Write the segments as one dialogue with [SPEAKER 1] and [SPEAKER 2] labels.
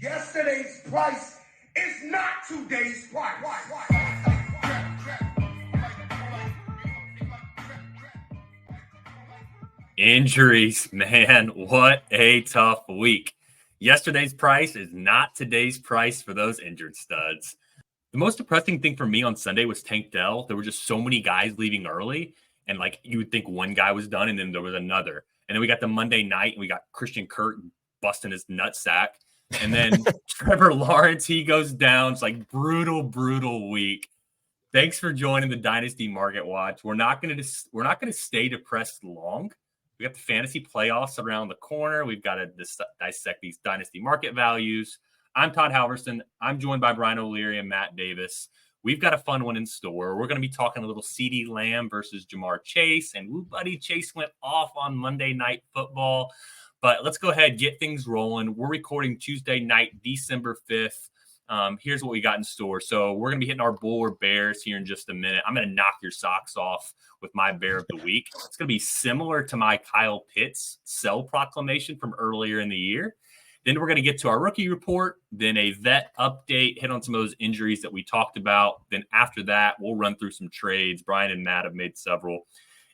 [SPEAKER 1] Yesterday's price is not today's price.
[SPEAKER 2] Injuries, man, what a tough week. Yesterday's price is not today's price for those injured studs. The most depressing thing for me on Sunday was Tank Dell. There were just so many guys leaving early, and like you would think one guy was done, and then there was another. And then we got the Monday night, and we got Christian Kirk busting his nutsack. And then Trevor Lawrence, he goes down. It's like brutal week. Thanks for joining the Dynasty Market Watch. We're not going to stay depressed long. We got the fantasy playoffs around the corner. We've got to dissect these dynasty market values. I'm Todd Halverson. I'm joined by Brian O'Leary and Matt Davis. We've got a fun one in store. We're going to be talking a little CeeDee Lamb versus Jamar Chase. And woo, buddy, Chase went off on Monday Night Football. But let's go ahead, get things rolling. We're recording Tuesday night, December 5th. Here's what we got in store. So we're going to be hitting our bull or bears here in just a minute. I'm going to knock your socks off with my bear of the week. It's going to be similar to my Kyle Pitts sell proclamation from earlier in the year. Then we're going to get to our rookie report, then a vet update, hit on some of those injuries that we talked about. Then after that, we'll run through some trades. Brian and Matt have made several.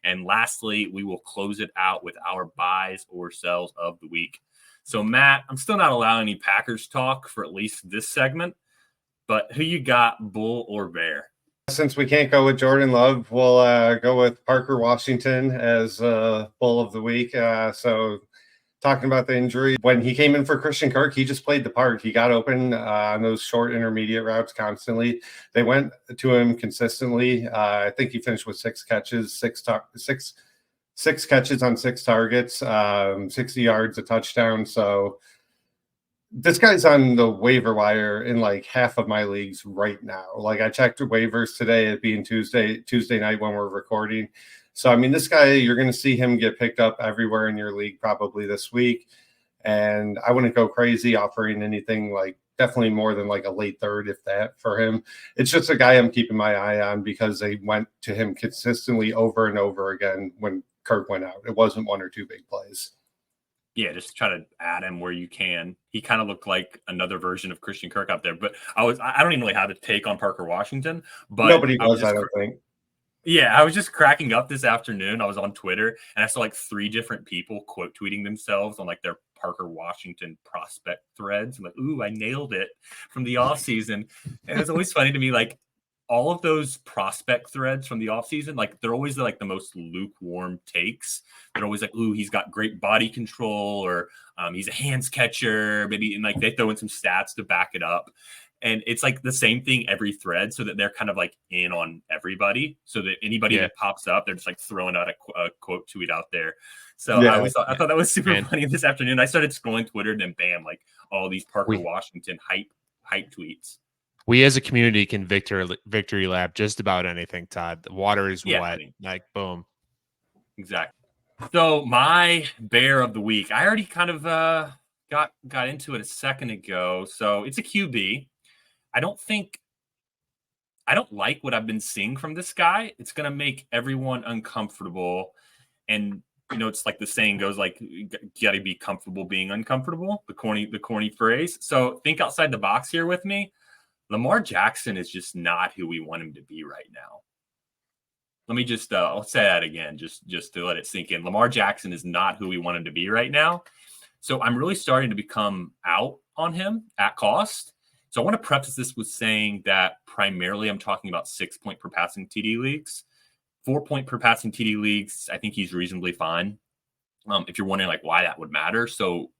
[SPEAKER 2] And lastly, we will close it out with our buys or sells of the week. So, Matt, I'm still not allowing any Packers talk for at least this segment, but who you got, bull or bear?
[SPEAKER 3] Since we can't go with Jordan Love, we'll go with Parker Washington as bull of the week. So talking about the injury, when he came in for Christian Kirk, he just played the part. He got open on those short intermediate routes constantly. They went to him consistently. I think he finished with six catches on 6 targets, 60 yards, a touchdown. So this guy's on the waiver wire in like half of my leagues right now. Like I checked waivers today, it being Tuesday night when we're recording. So, I mean, this guy, you're going to see him get picked up everywhere in your league probably this week. And I wouldn't go crazy offering anything like definitely more than like a late third, if that, for him. It's just a guy I'm keeping my eye on because they went to him consistently over and over again when Kirk went out. It wasn't one or two big plays.
[SPEAKER 2] Yeah, just try to add him where you can. He kind of looked like another version of Christian Kirk out there. But I don't even really have a take on Parker Washington. But
[SPEAKER 3] nobody does, I don't think.
[SPEAKER 2] Yeah, I was just cracking up this afternoon. I was on Twitter, and I saw like 3 different people quote tweeting themselves on like their Parker Washington prospect threads. I'm like, ooh, I nailed it from the offseason. And it's always funny to me, like, all of those prospect threads from the offseason, like they're always like the most lukewarm takes. They're always like, ooh, he's got great body control, or he's a hands catcher, maybe, and like they throw in some stats to back it up. And it's like the same thing every thread, so that they're kind of like in on everybody, so that anybody that pops up, they're just like throwing out a quote tweet out there. So I thought that was super funny this afternoon. I started scrolling Twitter, and then bam, like all these Parker Washington hype tweets.
[SPEAKER 4] We as a community can victory lap just about anything, Todd. The water is wet. Like, boom.
[SPEAKER 2] Exactly. So my bear of the week, I already kind of got into it a second ago. So it's a QB. I don't like what I've been seeing from this guy. It's going to make everyone uncomfortable. And, you know, it's like the saying goes, like, you got to be comfortable being uncomfortable, the corny phrase. So think outside the box here with me. Lamar Jackson is just not who we want him to be right now. Let me just, I'll say that again, just to let it sink in. Lamar Jackson is not who we want him to be right now. So I'm really starting to become out on him at cost. So I want to preface this with saying that primarily I'm talking about 6-point per passing TD leagues. 4-point per passing TD leagues, I think he's reasonably fine. If you're wondering like why that would matter. So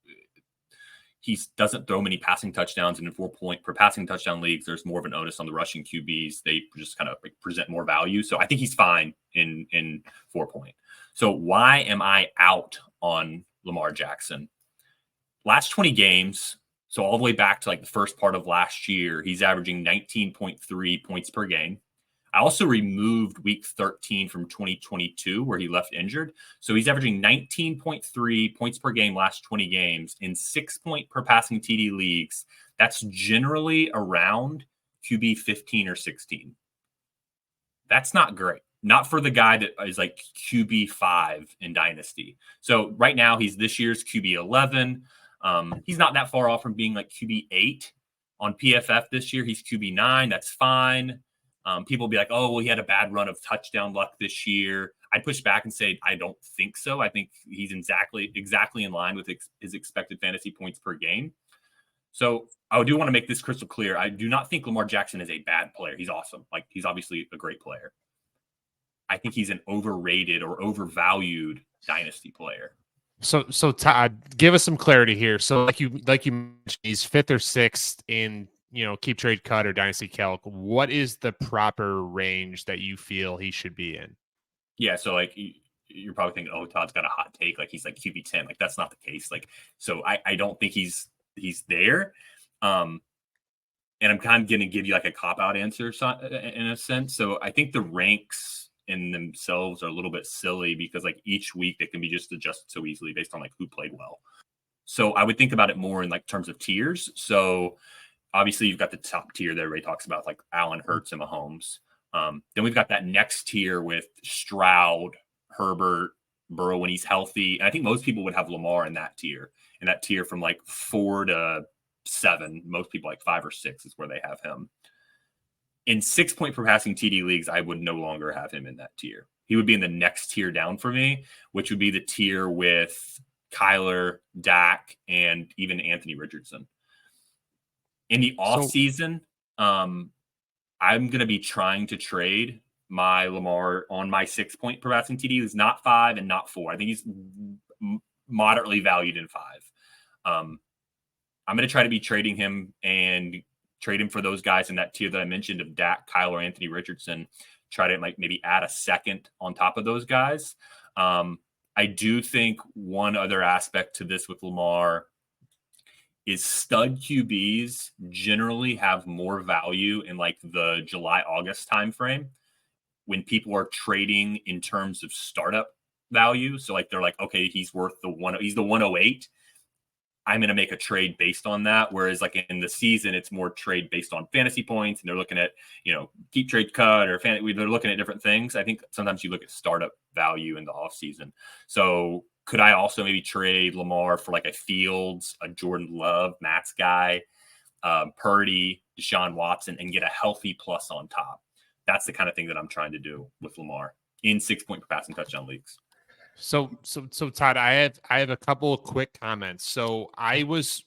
[SPEAKER 2] he doesn't throw many passing touchdowns, and in 4-point per passing touchdown leagues, there's more of an onus on the rushing QBs. They just kind of like present more value. So I think he's fine in 4-point. So why am I out on Lamar Jackson? Last 20 games, so all the way back to like the first part of last year, he's averaging 19.3 points per game. I also removed week 13 from 2022 where he left injured. So he's averaging 19.3 points per game last 20 games in 6-point per passing TD leagues. That's generally around QB 15 or 16. That's not great. Not for the guy that is like QB 5 in Dynasty. So right now he's this year's QB 11. He's not that far off from being like QB8 on PFF this year. He's QB9. That's fine. People will be like, oh, well, he had a bad run of touchdown luck this year. I'd push back and say, I don't think so. I think he's exactly in line with his expected fantasy points per game. So I do want to make this crystal clear. I do not think Lamar Jackson is a bad player. He's awesome. Like, he's obviously a great player. I think he's an overrated or overvalued dynasty player.
[SPEAKER 4] So Todd, give us some clarity here. So like you mentioned, he's 5th or 6th in, keep trade cut or dynasty calc. What is the proper range that you feel he should be in?
[SPEAKER 2] Yeah. So like you're probably thinking, oh, Todd's got a hot take. Like he's like QB10. Like that's not the case. Like, so I don't think he's there. And I'm kind of going to give you like a cop out answer in a sense. So I think the ranks in themselves are a little bit silly because like each week they can be just adjusted so easily based on like who played well. So I would think about it more in like terms of tiers. So obviously you've got the top tier that everybody talks about, like Allen, Hurts, and Mahomes. Then we've got that next tier with Stroud, Herbert, Burrow when he's healthy. And I think most people would have Lamar in that tier. And that tier from like 4 to 7, most people like 5 or 6 is where they have him. In 6 point per passing TD leagues, I would no longer have him in that tier. He would be in the next tier down for me, which would be the tier with Kyler, Dak, and even Anthony Richardson. In the offseason, I'm going to be trying to trade my Lamar on my 6 point per passing TD. He's not 5 and not 4. I think he's moderately valued in 5. I'm going to try to be trading him and trade him for those guys in that tier that I mentioned of Dak, Kyler, Anthony Richardson. Try to like maybe add a second on top of those guys. I do think one other aspect to this with Lamar is stud QBs generally have more value in like the July, August timeframe when people are trading in terms of startup value. So like they're like, okay, he's the 108. I'm going to make a trade based on that. Whereas like in the season, it's more trade based on fantasy points. And they're looking at, keep trade cut or they're looking at different things. I think sometimes you look at startup value in the off season. So could I also maybe trade Lamar for like a Fields, a Jordan Love, Matt's guy, Purdy, Deshaun Watson, and get a healthy plus on top? That's the kind of thing that I'm trying to do with Lamar in 6 point per passing touchdown leagues.
[SPEAKER 4] So Todd, I have a couple of quick comments. So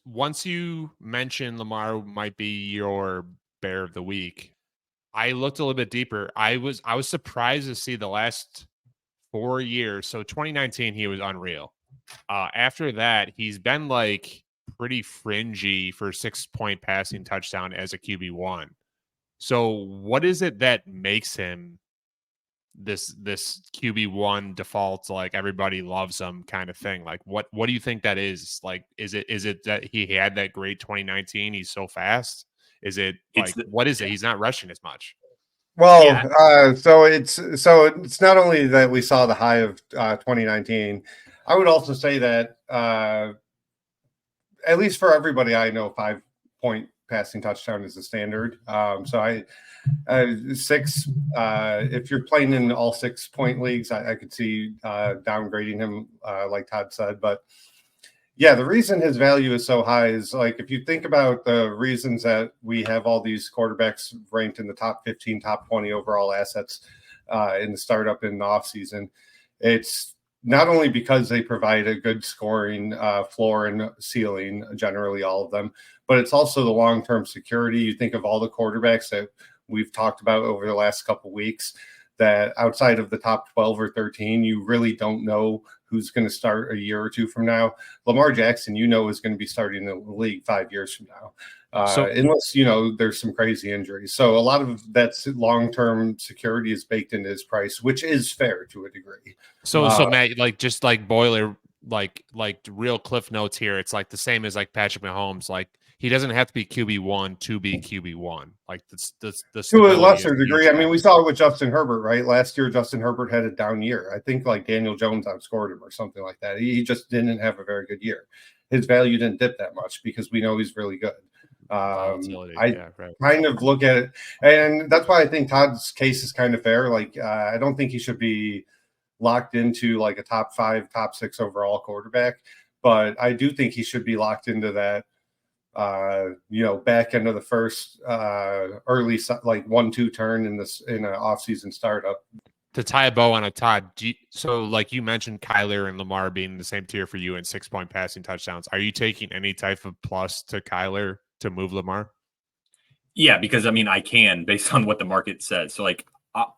[SPEAKER 4] once you mentioned Lamar might be your bear of the week, I looked a little bit deeper. I was surprised to see the last 4 years. So 2019, he was unreal. After that, he's been like pretty fringy for 6 point passing touchdown as a QB1. So what is it that makes him this QB1 default, like everybody loves him kind of thing? Like what do you think that is? Like is it that he had that great 2019, he's so fast? Is it like what is it? He's not rushing as much.
[SPEAKER 3] Well, yeah. So it's not only that we saw the high of 2019. I would also say that at least for everybody I know, 5 point passing touchdown is the standard. So 6. If you're playing in all 6 point leagues, I could see downgrading him, like Todd said. But yeah, the reason his value is so high is like if you think about the reasons that we have all these quarterbacks ranked in the top 15, top 20 overall assets in the startup in the offseason, it's not only because they provide a good scoring floor and ceiling, generally all of them, but it's also the long-term security. You think of all the quarterbacks that we've talked about over the last couple of weeks that outside of the top 12 or 13, you really don't know who's going to start a year or two from now. Lamar Jackson, is going to be starting in the league 5 years from now, unless, there's some crazy injuries. So a lot of that long-term security is baked into his price, which is fair to a degree.
[SPEAKER 4] So Matt, like just like boiler, like real cliff notes here. It's like the same as like Patrick Mahomes. Like he doesn't have to be QB1 to be QB1. Like the
[SPEAKER 3] to a lesser degree. I mean, we saw it with Justin Herbert, right? Last year, Justin Herbert had a down year. I think like Daniel Jones outscored him or something like that. He just didn't have a very good year. His value didn't dip that much because we know he's really good. Kind of look at it, and that's why I think Todd's case is kind of fair. Like I don't think he should be locked into like a top 5, top 6 overall quarterback. but I do think he should be locked into that, back end of the first early, like 1-2 turn in an offseason startup.
[SPEAKER 4] To tie a bow on a Todd, so like you mentioned Kyler and Lamar being the same tier for you in 6-point passing touchdowns. Are you taking any type of plus to Kyler to move Lamar?
[SPEAKER 2] Yeah, because I mean, I can based on what the market says. So like,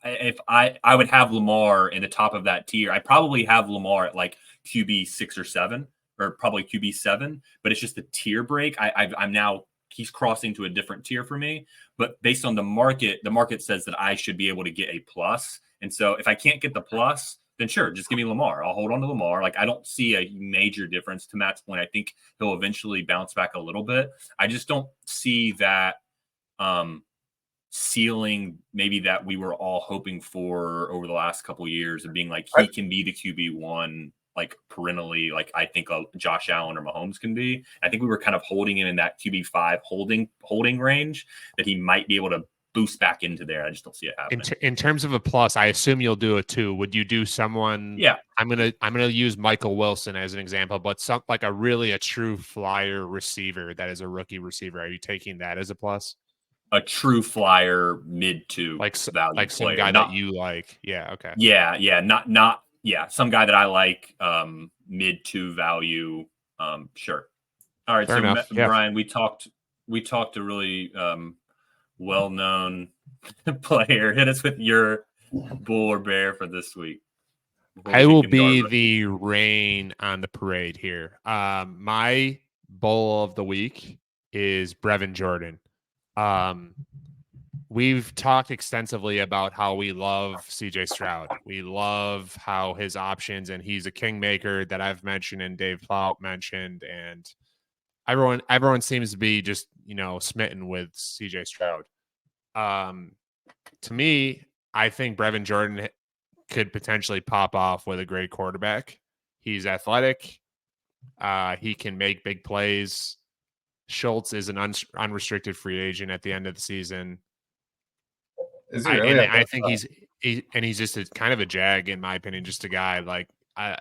[SPEAKER 2] if I would have Lamar in the top of that tier, I probably have Lamar at like QB 6 or 7, or probably QB 7. But it's just a tier break. I'm now he's crossing to a different tier for me. But based on the market says that I should be able to get a plus. And so if I can't get the plus, then sure, just give me Lamar. I'll hold on to Lamar. Like, I don't see a major difference. To Matt's point, I think he'll eventually bounce back a little bit. I just don't see that ceiling maybe that we were all hoping for over the last couple of years of being like he can be the QB1 like perennially, like I think Josh Allen or Mahomes can be. I think we were kind of holding him in that QB5 holding range that he might be able to boost back into there. I just don't see it happening.
[SPEAKER 4] In terms of a plus, I assume you'll do it too. Would you do someone?
[SPEAKER 2] Yeah,
[SPEAKER 4] I'm gonna use Michael Wilson as an example, but some like a true flyer receiver that is a rookie receiver. Are you taking that as a plus?
[SPEAKER 2] A true flyer mid to value
[SPEAKER 4] like some
[SPEAKER 2] player,
[SPEAKER 4] guy that you like. Yeah. Okay.
[SPEAKER 2] Yeah. Not some guy that I like mid to value. Sure. All right.
[SPEAKER 4] Fair enough. Yeah.
[SPEAKER 2] Brian, we talked a really well-known player. Hit us with your bull or bear for this week.
[SPEAKER 4] I will be the rain on the parade here. My bull of the week is Brevin Jordan. We've talked extensively about how we love CJ Stroud. We love how his options, and he's a kingmaker that I've mentioned and Dave Plout mentioned, and everyone seems to be just, smitten with CJ Stroud. To me, I think Brevin Jordan could potentially pop off with a great quarterback. He's athletic. He can make big plays. Schultz is an unrestricted free agent at the end of the season.
[SPEAKER 3] Is he really?
[SPEAKER 4] I think he's just kind of a jag, in my opinion, just a guy like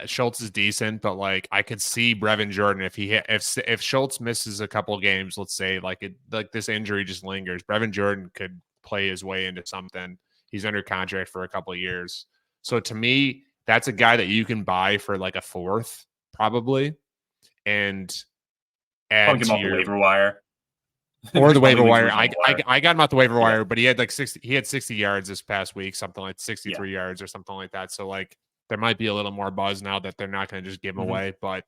[SPEAKER 4] Schultz is decent, but like I could see Brevin Jordan if Schultz misses a couple of games, let's say like this injury just lingers, Brevin Jordan could play his way into something. He's under contract for a couple of years. So to me, that's a guy that you can buy for like a fourth probably, and add
[SPEAKER 2] to your waiver wire.
[SPEAKER 4] Or the waiver wire. I got him off the waiver wire, but he had like 60 yards this past week, something like 63 yards or something like that. So like there might be a little more buzz now that they're not going to just give him away, but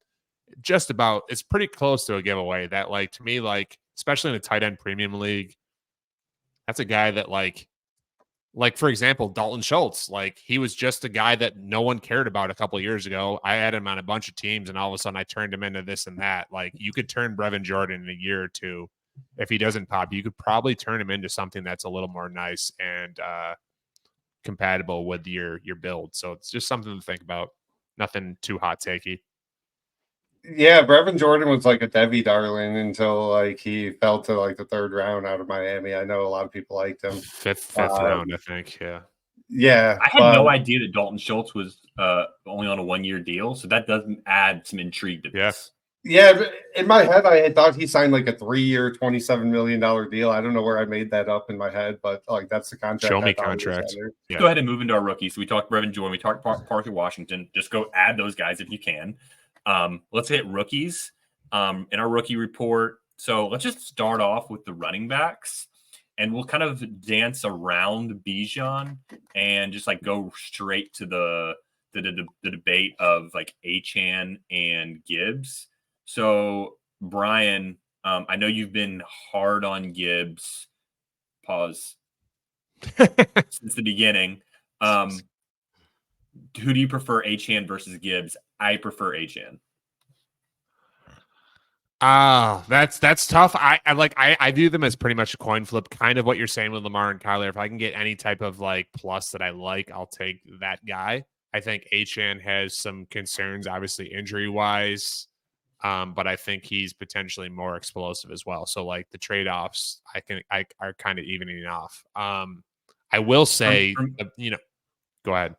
[SPEAKER 4] it's pretty close to a giveaway that like, to me, like, especially in a tight end premium league, that's a guy that like, for example, Dalton Schultz, like he was just a guy that no one cared about a couple of years ago. I had him on a bunch of teams and all of a sudden I turned him into this and that. Like you could turn Brevin Jordan in a year or two. If he doesn't pop, you could probably turn him into something that's a little more nice and compatible with your build. So it's just something to think about. Nothing too hot takey.
[SPEAKER 3] Yeah, Brevin Jordan was like a Debbie darling until like he fell to like the 3rd round out of Miami. I know a lot of people liked him.
[SPEAKER 4] Fifth round, I think. Yeah.
[SPEAKER 3] Yeah.
[SPEAKER 2] I had no idea that Dalton Schultz was only on a 1-year deal, so that doesn't add some intrigue to this.
[SPEAKER 3] Yeah, in my head, I had thought he signed like a 3-year, $27 million deal. I don't know where I made that up in my head, but like that's the contract.
[SPEAKER 4] Show me contract.
[SPEAKER 2] Yeah. Go ahead and move into our rookies. So we talked Brevin Jordan, we talked Parker Washington. Just go add those guys if you can. Let's hit rookies in our rookie report. So let's just start off with the running backs, and we'll kind of dance around Bijan and just like go straight to the debate of like Achane and Gibbs. So, Brian, I know you've been hard on Gibbs. Pause. Since the beginning. Who do you prefer, Achane versus Gibbs? I prefer Achane.
[SPEAKER 4] That's tough. I view them as pretty much a coin flip, kind of what you're saying with Lamar and Kyler. If I can get any type of like plus that I like, I'll take that guy. I think Achane has some concerns, obviously injury wise. But I think he's potentially more explosive as well. So like the trade-offs, are kind of evening off. I will say, go ahead.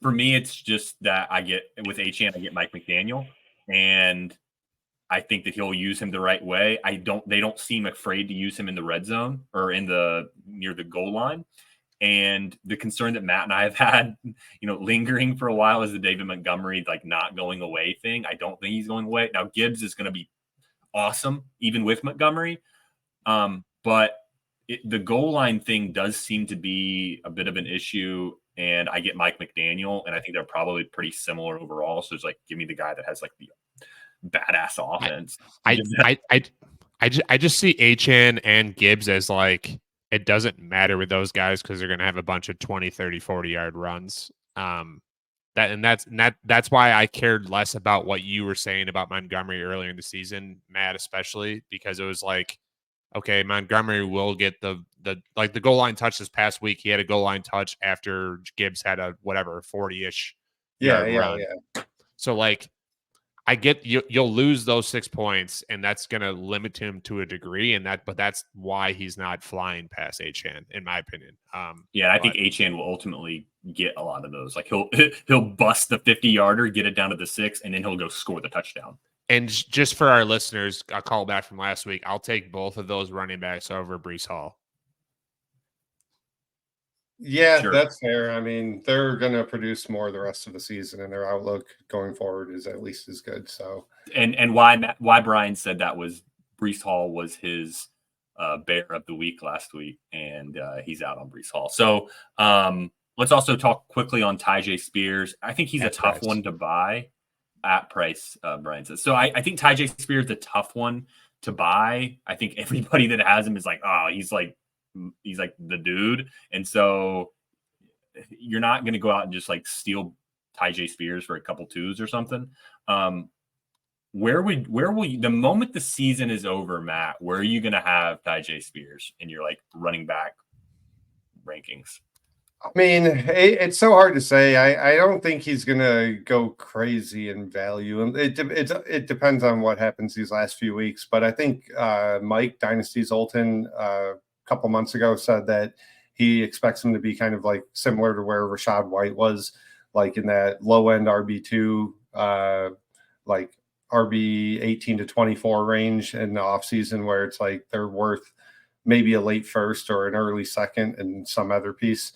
[SPEAKER 2] For me, it's just that I get with Achane, I get Mike McDaniel. and I think that he'll use him the right way. They don't seem afraid to use him in the red zone or near the goal line. And the concern that Matt and I have had, lingering for a while is the David Montgomery, not going away thing. I don't think he's going away. Now, Gibbs is going to be awesome, even with Montgomery. But the goal line thing does seem to be a bit of an issue. And I get Mike McDaniel, and I think they're probably pretty similar overall. So it's give me the guy that has the badass offense.
[SPEAKER 4] I just see HN and Gibbs as it doesn't matter with those guys because they're going to have a bunch of 20, 30, 40-yard runs. That's why I cared less about what you were saying about Montgomery earlier in the season, Matt, especially because it was okay, Montgomery will get the goal line touch this past week. He had a goal line touch after Gibbs had a 40-ish yard run. Yeah. So I get you'll lose those 6 points, and that's going to limit him to a degree. But that's why he's not flying past HN, in my opinion.
[SPEAKER 2] I think HN will ultimately get a lot of those. He'll bust the 50-yarder, get it down to the 6, and then he'll go score the touchdown.
[SPEAKER 4] And just for our listeners, a call back from last week, I'll take both of those running backs over Breece Hall.
[SPEAKER 3] Yeah, sure. That's fair. I mean, they're going to produce more the rest of the season, and their outlook going forward is at least as good. So,
[SPEAKER 2] and why Brian said that was Breece Hall was his bear of the week last week, and he's out on Breece Hall. So, let's also talk quickly on Tyjae Spears. I think he's a tough one to buy at price. Brian says so. I think Tyjae Spears is a tough one to buy. I think everybody that has him is he's the dude. And so you're not going to go out and just steal Tyjae Spears for a couple twos or something. Where will you, the moment the season is over, Matt, where are you going to have Tyjae Spears in your running back rankings?
[SPEAKER 3] I mean, it's so hard to say. I don't think he's going to go crazy in value. And it depends on what happens these last few weeks. But I think Mike Dynasty Zoltan couple months ago said that he expects him to be kind of similar to where Rachaad White was, in that low end RB2, RB 18 to 24 range in the offseason, where it's they're worth maybe a late first or an early second and some other piece.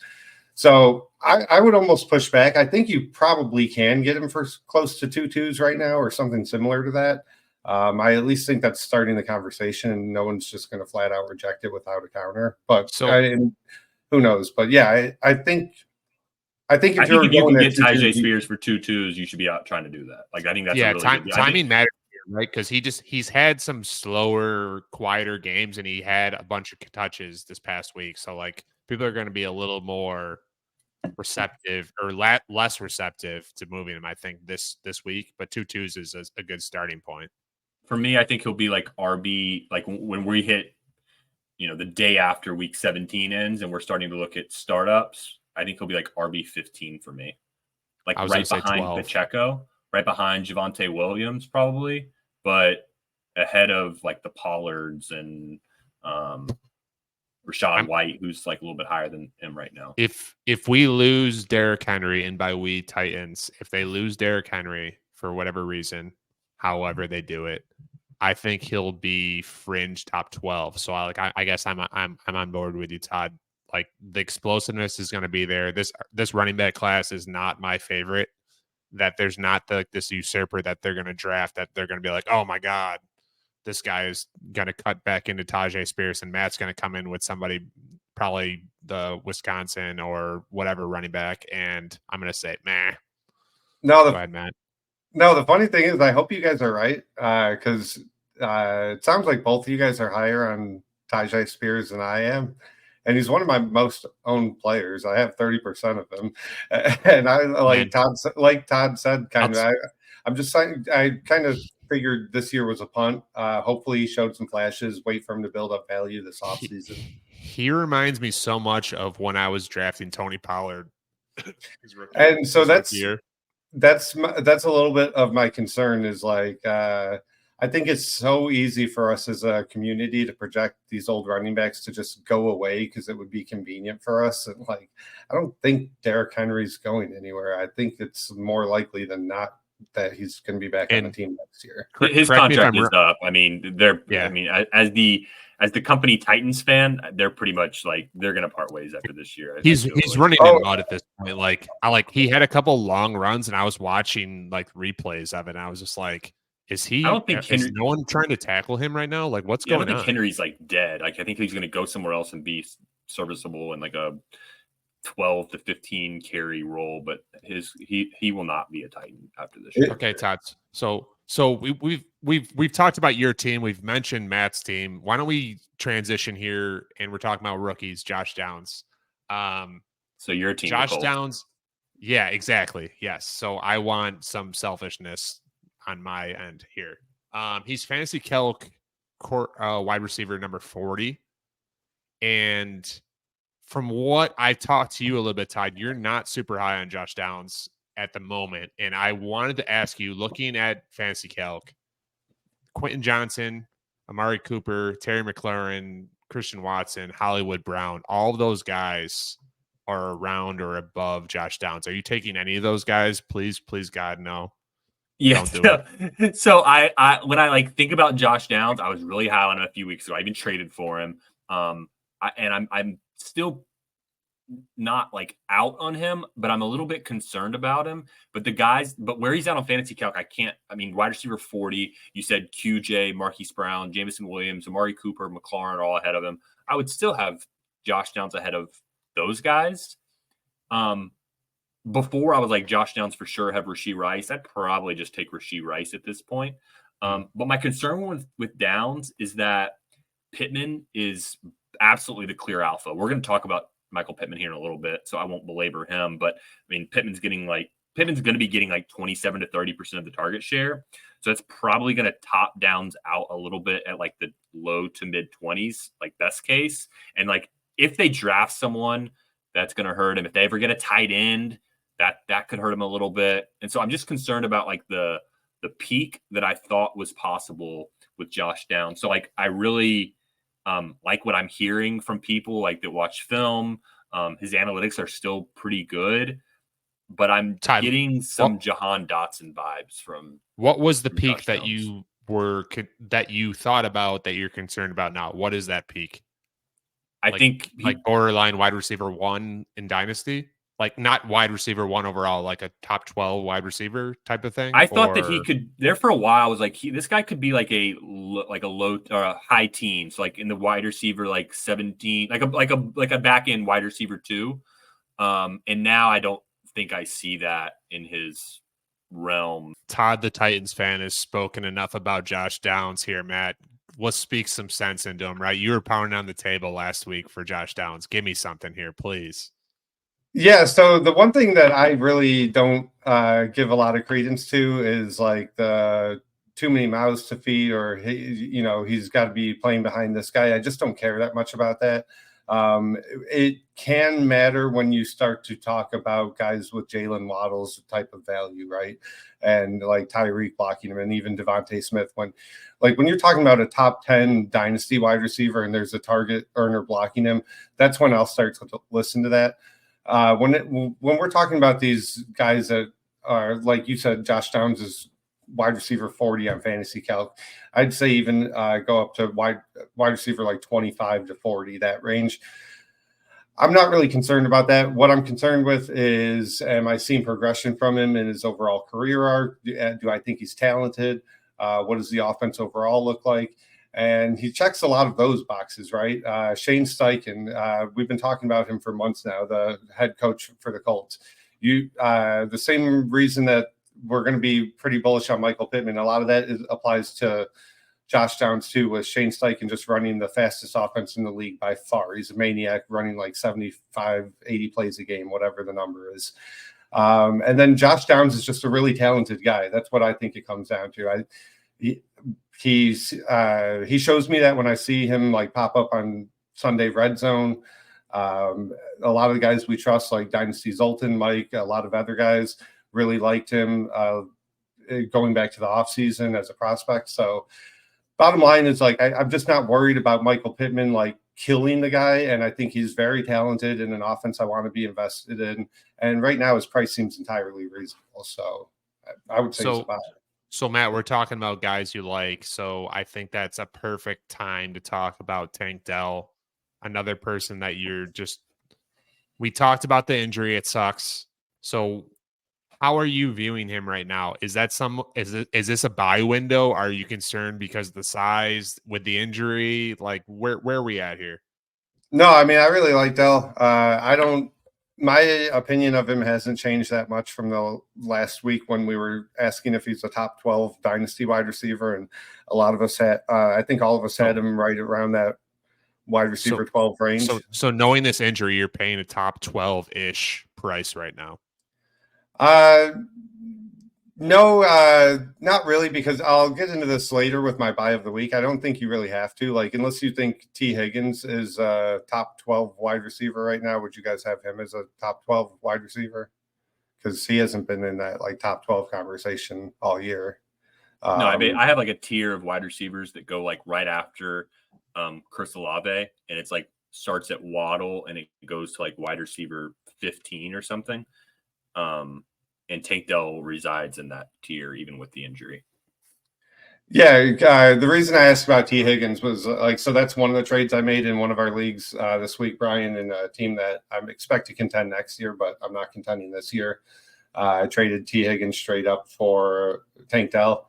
[SPEAKER 3] So I would almost push back. I think you probably can get him for close to 2-2s right now or something similar to that. I at least think that's starting the conversation, and no one's just going to flat out reject it without a counter. But who knows? But yeah, I think if you
[SPEAKER 2] can get Tyjae Spears for 2-2s, you should be out trying to do that. I think that's a really good
[SPEAKER 4] timing matters here, right? Because he's had some slower, quieter games, and he had a bunch of touches this past week. So people are going to be a little more receptive or less receptive to moving him, I think, this week. But 2-2s is a good starting point.
[SPEAKER 2] For me, I think he'll be RB, when we hit, the day after week 17 ends and we're starting to look at startups, I think he'll be RB 15 for me. Right behind Pacheco, right behind Javonte Williams, probably, but ahead of the Pollards and Rachaad White, who's a little bit higher than him right now.
[SPEAKER 4] If we lose Derrick Henry, and by we Titans, if they lose Derrick Henry for whatever reason, however they do it, I think he'll be fringe top 12. So I guess I'm on board with you, Todd. The explosiveness is going to be there. This running back class is not my favorite. That there's not this usurper that they're going to draft that they're going to be oh my God, this guy is going to cut back into Tyjae Spears, and Matt's going to come in with somebody, probably the Wisconsin or whatever running back, and I'm going to say, meh.
[SPEAKER 3] No,
[SPEAKER 4] go ahead, Matt.
[SPEAKER 3] No, the funny thing is, I hope you guys are right, because it sounds like both of you guys are higher on Tyjae Spears than I am, and he's one of my most owned players. I have 30% of him, and I Todd said, I'm just saying, I kind of figured this year was a punt. Hopefully, he showed some flashes. Wait for him to build up value this offseason.
[SPEAKER 4] He reminds me so much of when I was drafting Tony Pollard,
[SPEAKER 3] and so that's a little bit of my concern. Is I think it's so easy for us as a community to project these old running backs to just go away because it would be convenient for us. And I don't think Derrick Henry's going anywhere. I think it's more likely than not that he's going to be back on the team next year.
[SPEAKER 2] His contract is up. I mean,
[SPEAKER 4] Yeah.
[SPEAKER 2] I mean, as the company Titans fan, they're pretty much like they're going to part ways after this year.
[SPEAKER 4] He's running in mud at this point. Like he had a couple long runs, and I was watching like replays of it, and I was just like, is he?
[SPEAKER 2] I don't think
[SPEAKER 4] is no one trying to tackle him right now? Like, what's going on?
[SPEAKER 2] I don't think Henry's like dead. Like, I think he's going to go somewhere else and be serviceable in like a 12 to 15 carry role, but he will not be a Titan after this year.
[SPEAKER 4] Okay, Todd. So we've talked about your team. We've mentioned Matt's team. Why don't we transition here and we're talking about rookies, Josh Downs.
[SPEAKER 2] So your team,
[SPEAKER 4] Josh Downs. Yeah, exactly. Yes. So I want some selfishness on my end here. He's fantasy Kelk wide receiver number 40. And from what I've talked to you a little bit, Todd, you're not super high on Josh Downs at the moment. And I wanted to ask you, looking at Fantasy Calc, Quentin Johnson, Amari Cooper, Terry McLaurin, Christian Watson, Hollywood Brown, all of those guys are around or above Josh Downs. Are you taking any of those guys? Please, God, no.
[SPEAKER 2] Yeah. So I when I like think about Josh Downs, I was really high on him a few weeks ago. I even traded for him. I'm still not like out on him, but I'm a little bit concerned about him. But where he's at on Fantasy Calc, wide receiver 40, you said QJ, Marquise Brown, Jameson Williams, Amari Cooper, McLaurin are all ahead of him. I would still have Josh Downs ahead of those guys. Before I was like Josh Downs for sure, have Rashee Rice. I'd probably just take Rashee Rice at this point. But my concern with Downs is that Pittman is absolutely the clear alpha. We're going to talk about Michael Pittman here in a little bit, so I won't belabor him. But I mean, Pittman's going to be getting like 27 to 30% of the target share. So it's probably going to top Downs out a little bit at like the low to mid 20s, like best case. And like if they draft someone, that's going to hurt him. If they ever get a tight end, that could hurt him a little bit. And so I'm just concerned about like the peak that I thought was possible with Josh Downs. So like I really like what I'm hearing from people like that watch film. His analytics are still pretty good, but I'm getting some Jahan Dotson vibes from.
[SPEAKER 4] What was the peak that you thought about that you're concerned about now? What is that peak?
[SPEAKER 2] I think
[SPEAKER 4] like borderline wide receiver 1 in Dynasty, like not wide receiver 1 overall, like a top 12 wide receiver type of thing.
[SPEAKER 2] I thought that he could there for a while. I was like, this guy could be like a low or a high teens, like in the wide receiver, like 17, like a back end wide receiver 2. And now I don't think I see that in his realm.
[SPEAKER 4] Todd, the Titans fan, has spoken enough about Josh Downs here, Matt. Let's speak some sense into him, right? You were pounding on the table last week for Josh Downs. Give me something here, please.
[SPEAKER 3] Yeah, so the one thing that I really don't give a lot of credence to is like the too many mouths to feed, or he's got to be playing behind this guy. I just don't care that much about that. It can matter when you start to talk about guys with Jalen Waddle's type of value, right? And like Tyreek blocking him, and even Devontae Smith. When you're talking about a top 10 dynasty wide receiver and there's a target earner blocking him, that's when I'll start to listen to that. When we're talking about these guys that are, like you said, Josh Downs is wide receiver 40 on Fantasy Calc, I'd say even go up to wide receiver like 25 to 40, that range. I'm not really concerned about that. What I'm concerned with is, am I seeing progression from him in his overall career arc? Do I think he's talented? What does the offense overall look like? And he checks a lot of those boxes, right? Shane Steichen, we've been talking about him for months now, the head coach for the Colts. The same reason that we're going to be pretty bullish on Michael Pittman, a lot of that applies to Josh Downs too, with Shane Steichen just running the fastest offense in the league by far. He's a maniac, running like 75, 80 plays a game, whatever the number is. And then Josh Downs is just a really talented guy. That's what I think it comes down to. He shows me that when I see him like pop up on Sunday Red Zone. A lot of the guys we trust, like Dynasty Zoltan, Mike, a lot of other guys really liked him going back to the offseason as a prospect. So bottom line is, like, I'm just not worried about Michael Pittman like killing the guy, and I think he's very talented in an offense I want to be invested in. And right now his price seems entirely reasonable. So I would say he's a buy.
[SPEAKER 4] So Matt, we're talking about guys you like. So I think that's a perfect time to talk about Tank Dell, another person that we talked about the injury. It sucks. So how are you viewing him right now? Is this a buy window? Are you concerned because of the size with the injury? Like where are we at here?
[SPEAKER 3] No, I mean, I really like Dell. My opinion of him hasn't changed that much from the last week when we were asking if he's a top 12 dynasty wide receiver. And a lot of us I think all of us had him right around that wide receiver 12 range.
[SPEAKER 4] So knowing this injury, you're paying a top 12-ish price right now.
[SPEAKER 3] No, not really, because I'll get into this later with my buy of the week. I don't think you really have to, like, unless you think T. Higgins is a top 12 wide receiver right now. Would you guys have him as a top 12 wide receiver? Because he hasn't been in that like top 12 conversation all year.
[SPEAKER 2] No, I have like a tier of wide receivers that go like right after Chris Olave, and it's like starts at Waddle and it goes to like wide receiver 15 or something. And Tank Dell resides in that tier, even with the injury.
[SPEAKER 3] Yeah, the reason I asked about T. Higgins was so that's one of the trades I made in one of our leagues this week, Brian, and a team that I expect to contend next year, but I'm not contending this year. I traded T. Higgins straight up for Tank Dell.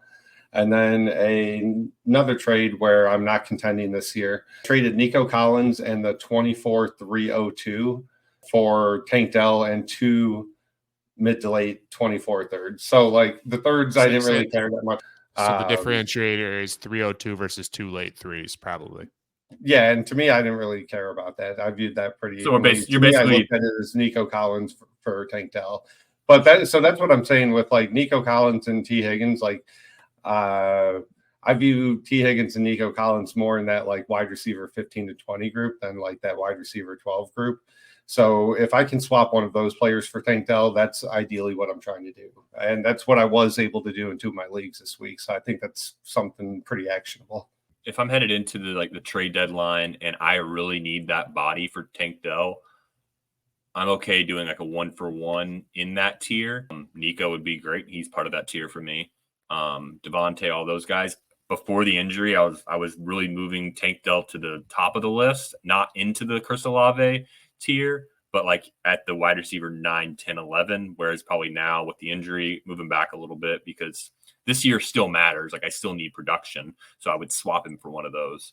[SPEAKER 3] And then another trade where I'm not contending this year, traded Nico Collins and the 24-302 for Tank Dell and 2 mid to late 24 thirds. So like the thirds, I didn't really care that much.
[SPEAKER 4] So the differentiator is 302 versus 2 late threes, probably.
[SPEAKER 3] Yeah, and to me, I didn't really care about that. I viewed that pretty.
[SPEAKER 2] So you're basically
[SPEAKER 3] I looked at it as Nico Collins for Tank Dell. But that's what I'm saying with like Nico Collins and T. Higgins. Like, I view T. Higgins and Nico Collins more in that like wide receiver 15 to 20 group than like that wide receiver 12 group. So if I can swap one of those players for Tank Dell, that's ideally what I'm trying to do. And that's what I was able to do in 2 of my leagues this week. So I think that's something pretty actionable.
[SPEAKER 2] If I'm headed into the trade deadline and I really need that body for Tank Dell, I'm okay doing like a 1-for-1 in that tier. Nico would be great. He's part of that tier for me. Devontae, all those guys. Before the injury, I was really moving Tank Dell to the top of the list, not into the Chris Olave tier, but like at the wide receiver 9, 10, 11, whereas probably now with the injury, moving back a little bit because this year still matters. Like I still need production. So I would swap him for one of those.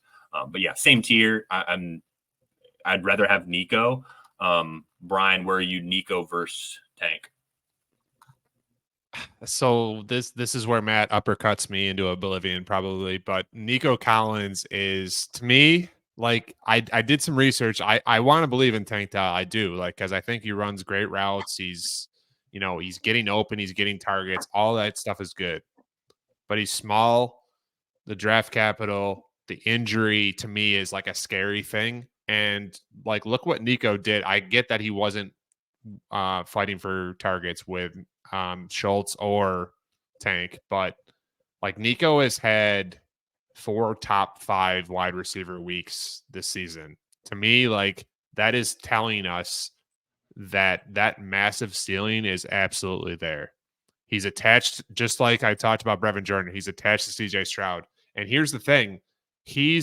[SPEAKER 2] But yeah, same tier. I'd rather have Nico. Brian, where are you, Nico versus Tank?
[SPEAKER 4] So this is where Matt uppercuts me into oblivion probably, but Nico Collins is, to me, like I did some research. I want to believe in Tank Dell. I do, like, because I think he runs great routes. He's getting open. He's getting targets. All that stuff is good. But he's small. The draft capital, the injury to me is like a scary thing. And like, look what Nico did. I get that he wasn't fighting for targets with Schultz or Tank, but like Nico has had 4 top 5 wide receiver weeks this season. To me, like that is telling us that massive ceiling is absolutely there. He's attached, just like I talked about Brevin Jordan, he's attached to CJ Stroud. And here's the thing. He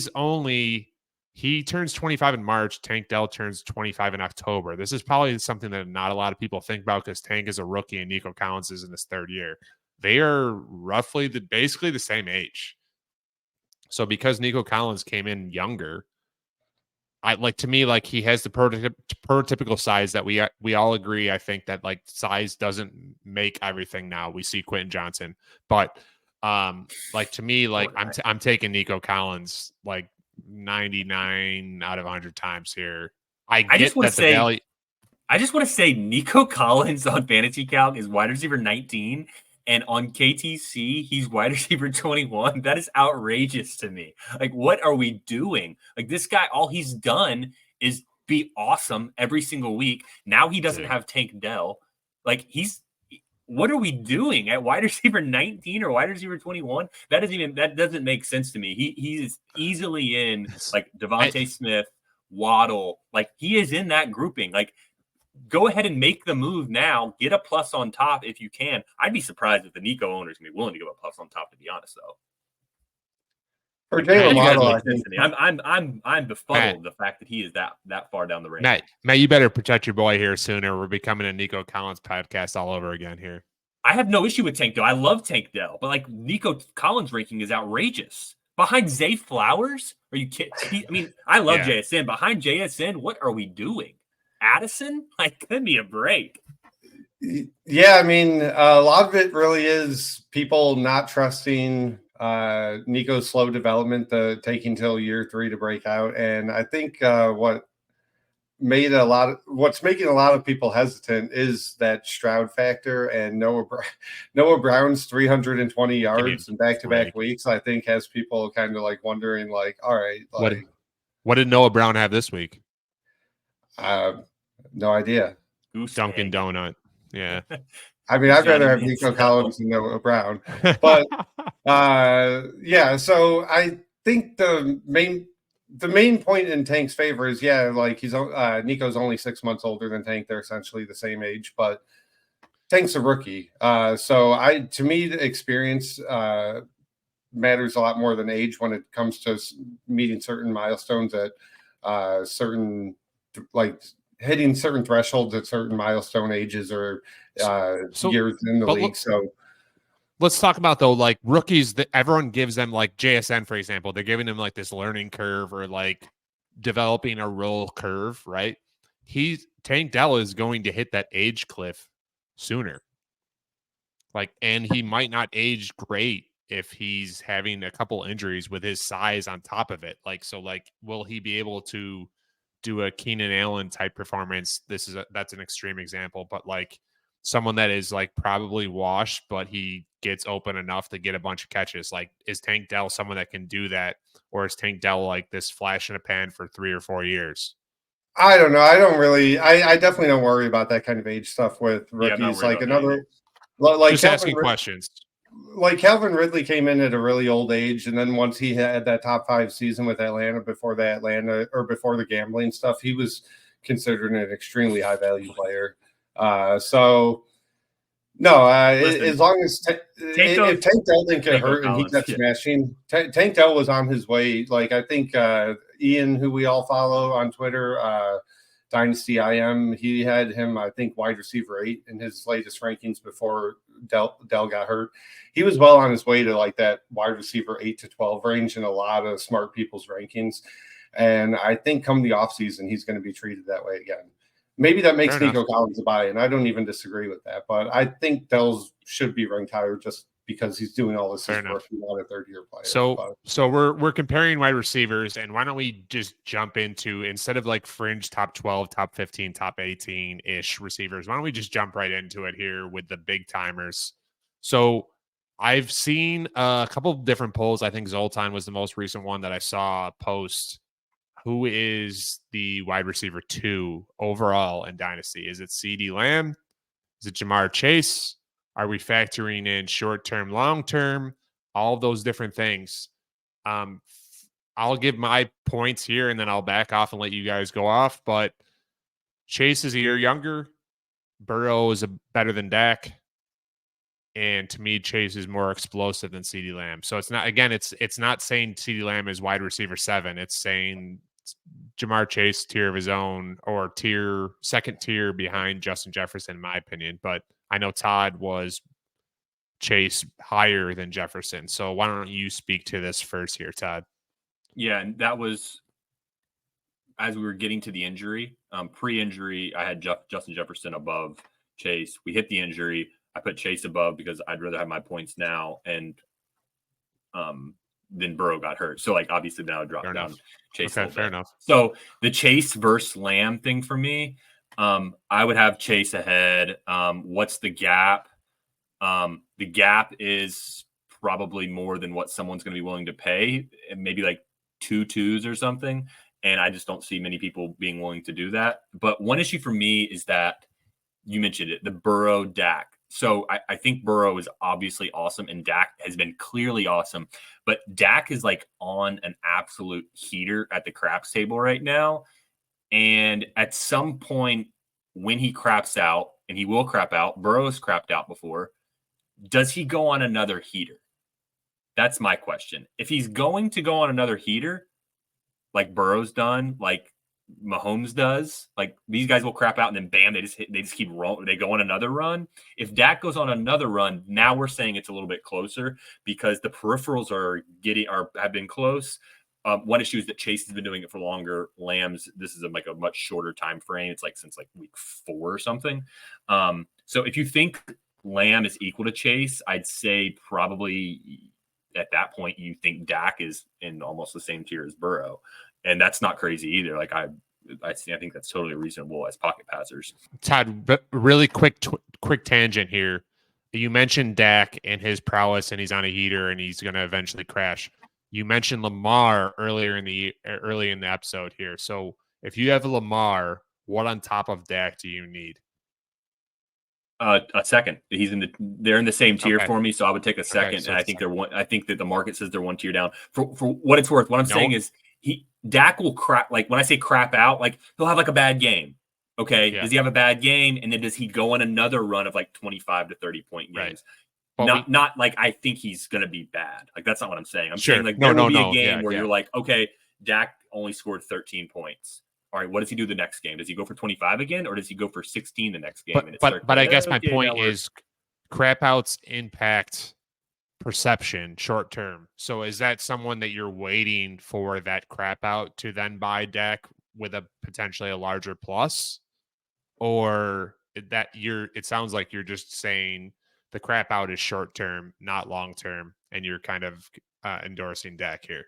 [SPEAKER 4] turns 25 in March. Tank Dell turns 25 in October. This is probably something that not a lot of people think about because Tank is a rookie and Nico Collins is in his 3rd year. They are roughly basically the same age. So because Nico Collins came in younger, to me, he has the prototypical size that we all agree. I think that like size doesn't make everything now. We see Quentin Johnson, but to me, I'm taking Nico Collins like 99 out of 100 times here. I just want
[SPEAKER 2] to say Nico Collins on Fantasy Calc is wide receiver 19, and on KTC he's wide receiver 21. That is outrageous to me. Like, what are we doing? Like, this guy, all he's done is be awesome every single week. Now he doesn't have Tank Dell. Like, what are we doing at wide receiver 19 or wide receiver 21? That doesn't make sense to me. He is easily in like Devontae Smith, Waddle. Like, he is in that grouping. Like, go ahead and make the move now. Get a plus on top if you can. I'd be surprised if the Nico owner is going to be willing to give a plus on top, to be honest, though.
[SPEAKER 3] For Jalen Waddle, I think
[SPEAKER 2] I'm befuddled the fact that he is that far down the range.
[SPEAKER 4] Matt, you better protect your boy here sooner. We're becoming a Nico Collins podcast all over again here.
[SPEAKER 2] I have no issue with Tank Dell. I love Tank Dell, but like Nico Collins' ranking is outrageous. Behind Zay Flowers? Are you kidding? I mean, I love JSN. Behind JSN, what are we doing? Addison? Like, give me a break.
[SPEAKER 3] Yeah, I mean, a lot of it really is people not trusting Nico's slow development, taking till year 3 to break out. And I think what's making a lot of people hesitant is that Stroud factor, and Noah Brown's 320 yards in back-to-back weeks, I think, has people kind of like wondering, like, all right, like,
[SPEAKER 4] what did Noah Brown have this week?
[SPEAKER 3] No idea.
[SPEAKER 4] Dunkin' Donut. Yeah.
[SPEAKER 3] I mean, I'd rather have Nico Collins than Noah Brown, but yeah. So I think the main point in Tank's favor is, like Nico's only 6 months older than Tank. They're essentially the same age, but Tank's a rookie. So to me, the experience matters a lot more than age when it comes to meeting certain milestones at hitting certain thresholds at certain milestone ages or years in the league. So
[SPEAKER 4] let's talk about, though, like rookies that everyone gives them, like JSN, for example, they're giving them like this learning curve or like developing a real curve, right? Tank Dell is going to hit that age cliff sooner. Like, and he might not age great if he's having a couple injuries with his size on top of it. Like, so like, will he be able to do a Keenan Allen type performance? That's an extreme example, but like someone that is like probably washed, but he gets open enough to get a bunch of catches. Like, is Tank Dell someone that can do that, or is Tank Dell like this flash in a pan for 3 or 4 years?
[SPEAKER 3] I don't know. I definitely don't worry about that kind of age stuff with rookies.
[SPEAKER 4] Just asking questions.
[SPEAKER 3] Like Calvin Ridley came in at a really old age, and then once he had that top 5 season with Atlanta before the gambling stuff, he was considered an extremely high value player. As long as if Tank Dell didn't get hurt and he kept smashing, Tank Dell was on his way. Like, I think Ian, who we all follow on Twitter, Dynasty IM, he had him, I think, wide receiver 8 in his latest rankings before Dell got hurt. He was well on his way to like that wide receiver 8 to 12 range in a lot of smart people's rankings. And I think come the offseason, he's going to be treated that way again. Maybe that makes Nico Collins a buy, and I don't even disagree with that. But I think Dell's should be ranked higher just because he's doing all this work. He's not a third-year player.
[SPEAKER 4] So we're comparing wide receivers, and why don't we just jump into, instead of like fringe top 12, top 15, top 18-ish receivers, why don't we just jump right into it here with the big timers? So I've seen a couple of different polls. I think Zoltan was the most recent one that I saw post. Who is the wide receiver 2 overall in Dynasty? Is it CeeDee Lamb? Is it Jamar Chase? Are we factoring in short-term, long-term? All of those different things. I'll give my points here, and then I'll back off and let you guys go off. But Chase is a year younger. Burrow is better than Dak. And to me, Chase is more explosive than CeeDee Lamb. So it's not saying CeeDee Lamb is wide receiver 7. It's saying Jamar Chase tier of his own, or second tier behind Justin Jefferson, in my opinion. But I know Todd was Chase higher than Jefferson. So why don't you speak to this first here, Todd?
[SPEAKER 2] Yeah, and that was as we were getting to the injury. Pre-injury, I had Justin Jefferson above Chase. We hit the injury. I put Chase above because I'd rather have my points now, and then Burrow got hurt. So, like, obviously now I dropped down Chase.
[SPEAKER 4] Okay, fair enough.
[SPEAKER 2] So the Chase versus Lamb thing for me, I would have Chase ahead. What's the gap? The gap is probably more than what someone's going to be willing to pay, maybe like 2 2s or something. And I just don't see many people being willing to do that. But one issue for me is that you mentioned it, the Burrow Dak. So I think Burrow is obviously awesome, and Dak has been clearly awesome. But Dak is like on an absolute heater at the craps table right now. And at some point, when he craps out, and he will crap out, Burrow's crapped out before, does he go on another heater? That's my question. If he's going to go on another heater, like Burrow's done, like Mahomes does, like these guys will crap out and then bam, they just keep rolling. They go on another run. If Dak goes on another run, now we're saying it's a little bit closer because the peripherals have been close. One issue is that Chase has been doing it for longer. Lamb's, this is like a much shorter time frame. It's like since like week 4 or something. So if you think Lamb is equal to Chase, I'd say probably at that point you think Dak is in almost the same tier as Burrow, and that's not crazy either. Like I think that's totally reasonable as pocket passers.
[SPEAKER 4] Todd, really quick tangent here. You mentioned Dak and his prowess, and he's on a heater, and he's going to eventually crash. You mentioned Lamar early in the episode here. So if you have Lamar, what on top of Dak do you need?
[SPEAKER 2] A second. They're in the same tier for me, so I would take a second.
[SPEAKER 4] So
[SPEAKER 2] and I think that the market says they're one tier down. For what it's worth, what I'm saying is Dak will crap. Like when I say crap out, like he'll have like a bad game. Okay, does he have a bad game, and then does he go on another run of like 25 to 30 point games? Right. Not like I think he's going to be bad. Like that's not what I'm saying. I'm saying like there will be a game where you're like, okay, Dak only scored 13 points. All right, what does he do the next game? Does he go for 25 again, or does he go for 16 the next game?
[SPEAKER 4] But I guess my point is crap outs impact perception short term. So is that someone that you're waiting for that crap out to then buy Dak with a potentially a larger plus? Or that it sounds like you're just saying the crap out is short term, not long term, and you're kind of endorsing Dak here.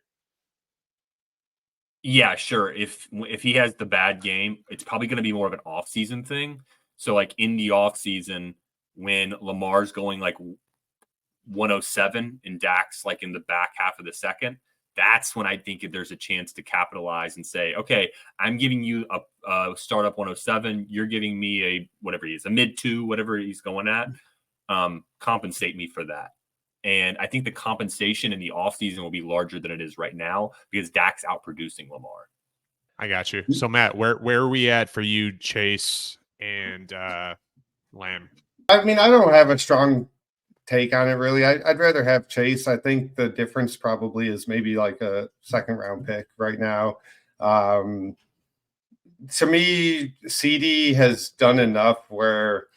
[SPEAKER 2] Yeah, sure. If he has the bad game, it's probably going to be more of an off-season thing. So like in the off-season, when Lamar's going like 107 and Dak's like in the back half of the second, that's when I think there's a chance to capitalize and say, okay, I'm giving you a startup 107. You're giving me a whatever he is, a mid 2, whatever he's going at. Compensate me for that. And I think the compensation in the offseason will be larger than it is right now because Dak's outproducing Lamar.
[SPEAKER 4] I got you. So Matt, where are we at for you, Chase and Lamb?
[SPEAKER 3] I mean, I don't have a strong take on it really. I'd rather have Chase. I think the difference probably is maybe like a second round pick right now. To me, CD has done enough where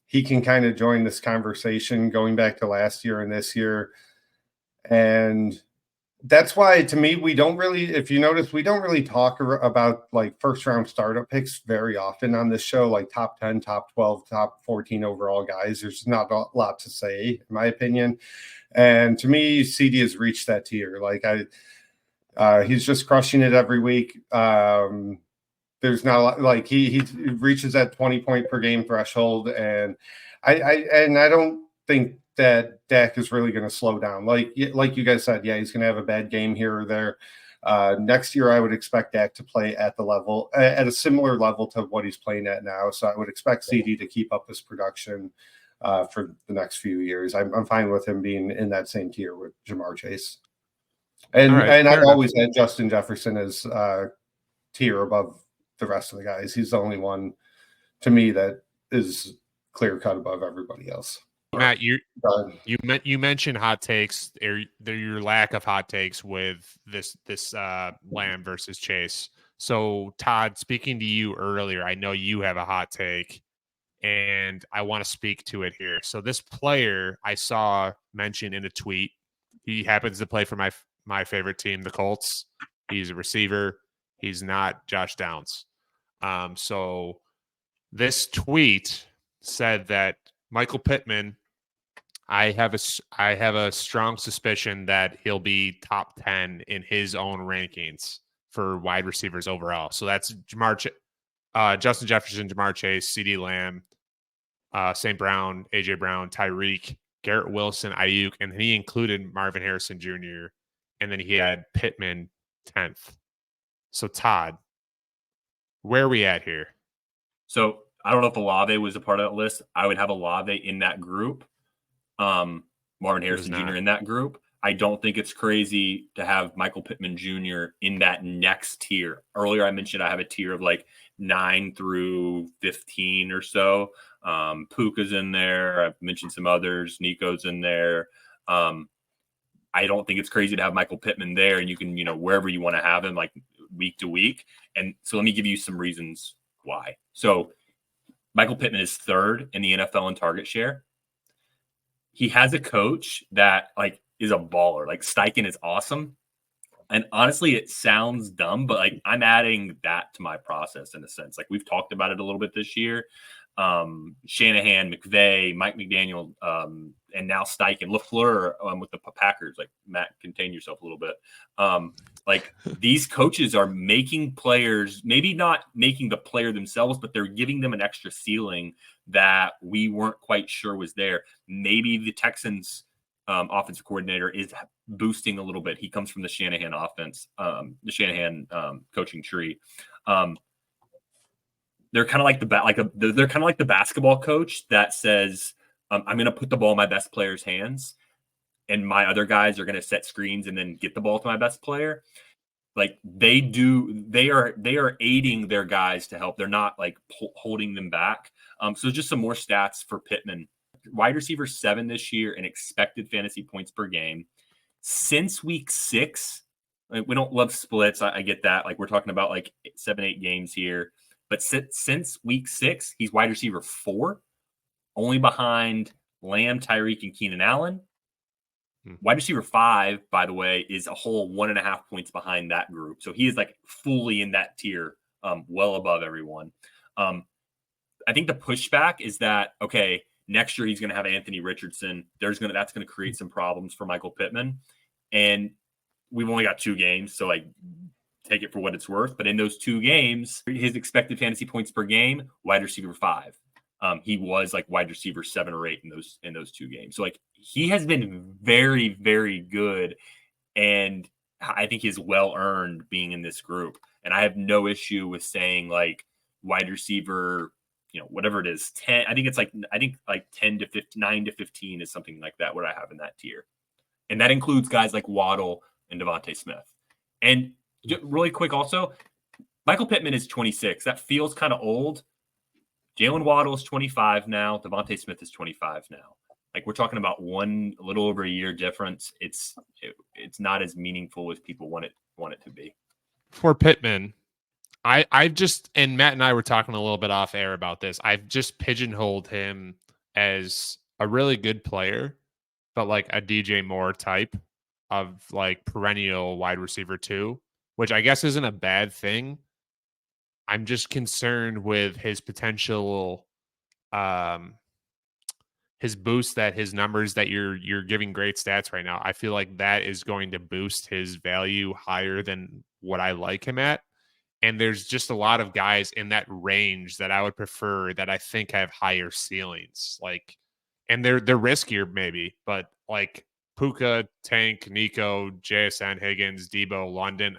[SPEAKER 3] he can kind of join this conversation going back to last year and this year. And that's why, to me, we don't really, if you notice, we don't really talk about like first round startup picks very often on this show, like top 10, top 12, top 14 overall guys. There's not a lot to say, in my opinion. And to me, CD has reached that tier. Like he's just crushing it every week. There's not a lot, like he reaches that 20 point per game threshold, and I don't think that Dak is really going to slow down. Like you guys said, yeah, he's going to have a bad game here or there. Next year, I would expect Dak to play at a similar level to what he's playing at now. So I would expect CD to keep up his production for the next few years. I'm fine with him being in that same tier with Jamar Chase. And I've always had Justin Jefferson as tier above the rest of the guys. He's the only one to me that is clear cut above everybody else.
[SPEAKER 4] Matt, you mentioned hot takes, or your lack of hot takes with this Lamb versus Chase. So Todd, speaking to you earlier, I know you have a hot take, and I want to speak to it here. So this player I saw mentioned in a tweet, he happens to play for my favorite team, the Colts. He's a receiver. He's not Josh Downs. So this tweet said that Michael Pittman, I have a strong suspicion that he'll be top 10 in his own rankings for wide receivers overall. So that's Justin Jefferson, Jamar Chase, CD Lamb, St. Brown, AJ Brown, Tyreek, Garrett Wilson, Ayuk, and he included Marvin Harrison Jr., and then he had Pittman 10th. So Todd, where are we at here?
[SPEAKER 2] So I don't know if Olave was a part of that list. I would have Olave in that group. Marvin Harrison Jr. in that group. I don't think it's crazy to have Michael Pittman Jr. in that next tier. Earlier, I mentioned I have a tier of like 9 through 15 or so. Puka's in there. I've mentioned some others. Nico's in there. I don't think it's crazy to have Michael Pittman there, and you can, wherever you want to have him, like week to week. And so let me give you some reasons why. So Michael Pittman is 3rd in the NFL in target share. He has a coach that like is a baller. Like Steichen is awesome. And honestly, it sounds dumb, but like I'm adding that to my process in a sense. Like we've talked about it a little bit this year. Shanahan, McVay, Mike McDaniel, and now Steichen, LaFleur with the Packers. Like Matt, contain yourself a little bit. Like these coaches are making players, maybe not making the player themselves, but they're giving them an extra ceiling that we weren't quite sure was there. Maybe the Texans offensive coordinator is boosting a little bit. He comes from the Shanahan offense, the Shanahan coaching tree. They're kind of like they're kind of like the basketball coach that says, I'm going to put the ball in my best player's hands, and my other guys are going to set screens and then get the ball to my best player. Like they are aiding their guys to help. They're not like holding them back. So just some more stats for Pittman. Wide receiver 7 this year in expected fantasy points per game. Since week 6, like, we don't love splits. I get that. Like we're talking about like 7-8 games here. But since week 6, he's wide receiver 4, only behind Lamb, Tyreek, and Keenan Allen. Wide receiver 5, by the way, is a whole 1.5 points behind that group. So he is like fully in that tier, well above everyone. I think the pushback is that, okay, next year he's going to have Anthony Richardson. That's going to create some problems for Michael Pittman. And we've only got 2 games, so like take it for what it's worth. But in those 2 games, his expected fantasy points per game, wide receiver 5. He was like wide receiver 7 or 8 in those 2 games. So like he has been very, very good. And I think he's well earned being in this group. And I have no issue with saying like wide receiver, whatever it is, 10. I think 10 to 15, 9 to 15 is something like that, what I have in that tier. And that includes guys like Waddle and Devontae Smith. And really quick also, Michael Pittman is 26. That feels kind of old. Jalen Waddle is 25 now. Devontae Smith is 25 now. Like we're talking about a little over a year difference. It's not as meaningful as people want it to be.
[SPEAKER 4] For Pittman, I've just, and Matt and I were talking a little bit off air about this. I've just pigeonholed him as a really good player, but like a DJ Moore type of like perennial wide receiver 2, which I guess isn't a bad thing. I'm just concerned with his potential, his boost, that his numbers that you're giving great stats right now. I feel like that is going to boost his value higher than what I like him at. And there's just a lot of guys in that range that I would prefer that I think have higher ceilings. Like, and they're riskier maybe, but like Puka, Tank, Nico, JSN, Higgins, Debo, London.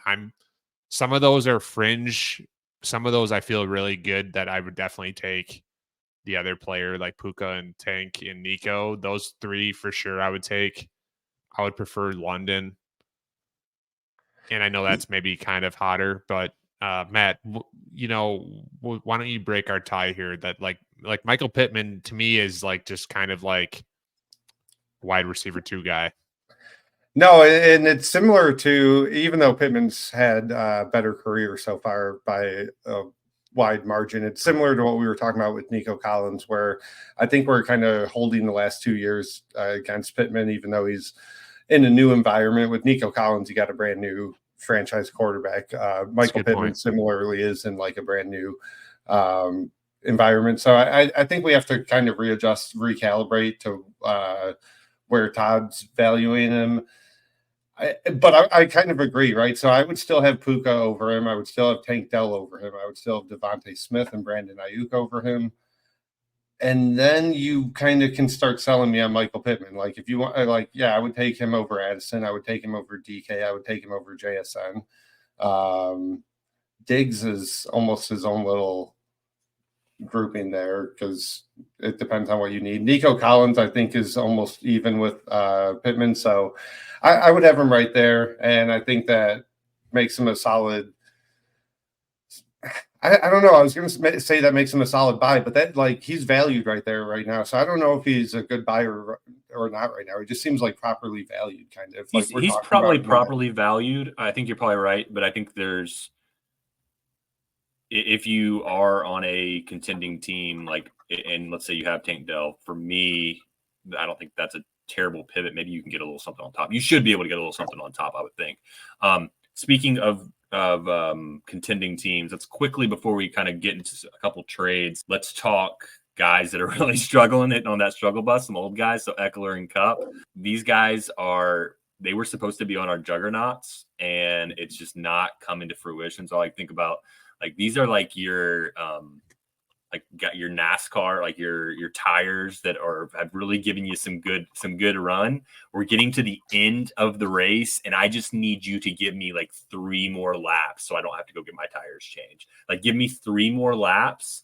[SPEAKER 4] Some of those are fringe. Some of those I feel really good that I would definitely take the other player like Puka and Tank and Nico. Those 3 for sure I would take. I would prefer London. And I know that's maybe kind of hotter, but Matt, why don't you break our tie here? That like Michael Pittman to me is like just kind of like wide receiver 2 guy.
[SPEAKER 3] No, and it's similar to, even though Pittman's had a better career so far by a wide margin, it's similar to what we were talking about with Nico Collins, where I think we're kind of holding the last 2 years against Pittman, even though he's in a new environment. With Nico Collins, you got a brand new franchise quarterback. Michael Pittman similarly is in like a brand new environment. So I think we have to kind of recalibrate to where Todd's valuing him. But I kind of agree, right? So I would still have Puka over him. I would still have Tank Dell over him. I would still have Devontae Smith and Brandon Ayuk over him. And then you kind of can start selling me on Michael Pittman. Like if you want, I would take him over Addison. I would take him over DK. I would take him over JSN. Diggs is almost his own little grouping there because it depends on what you need. Nico Collins, I think, is almost even with Pittman. So I would have him right there. And I think that makes him a solid. I don't know. I was going to say that makes him a solid buy, but that like he's valued right there right now. So I don't know if he's a good buy or not right now. He just seems like properly valued, kind of. Like
[SPEAKER 2] He's probably properly valued. I think you're probably right, but I think there's if you are on a contending team, like, and let's say you have Tank Dell, for me, I don't think that's a terrible pivot. Maybe you can get a little something on top. You should be able to get a little something on top, I would think. Speaking of contending teams, let's quickly, before we kind of get into a couple trades, let's talk guys that are really struggling, hitting on that struggle bus, some old guys. So Eckler and Kupp, these guys they were supposed to be on our juggernauts, and it's just not coming to fruition. So I think about, like, these are like your got your NASCAR, like your tires that have really given you some good run. We're getting to the end of the race, and I just need you to give me like 3 more laps so I don't have to go get my tires changed. Like, give me 3 more laps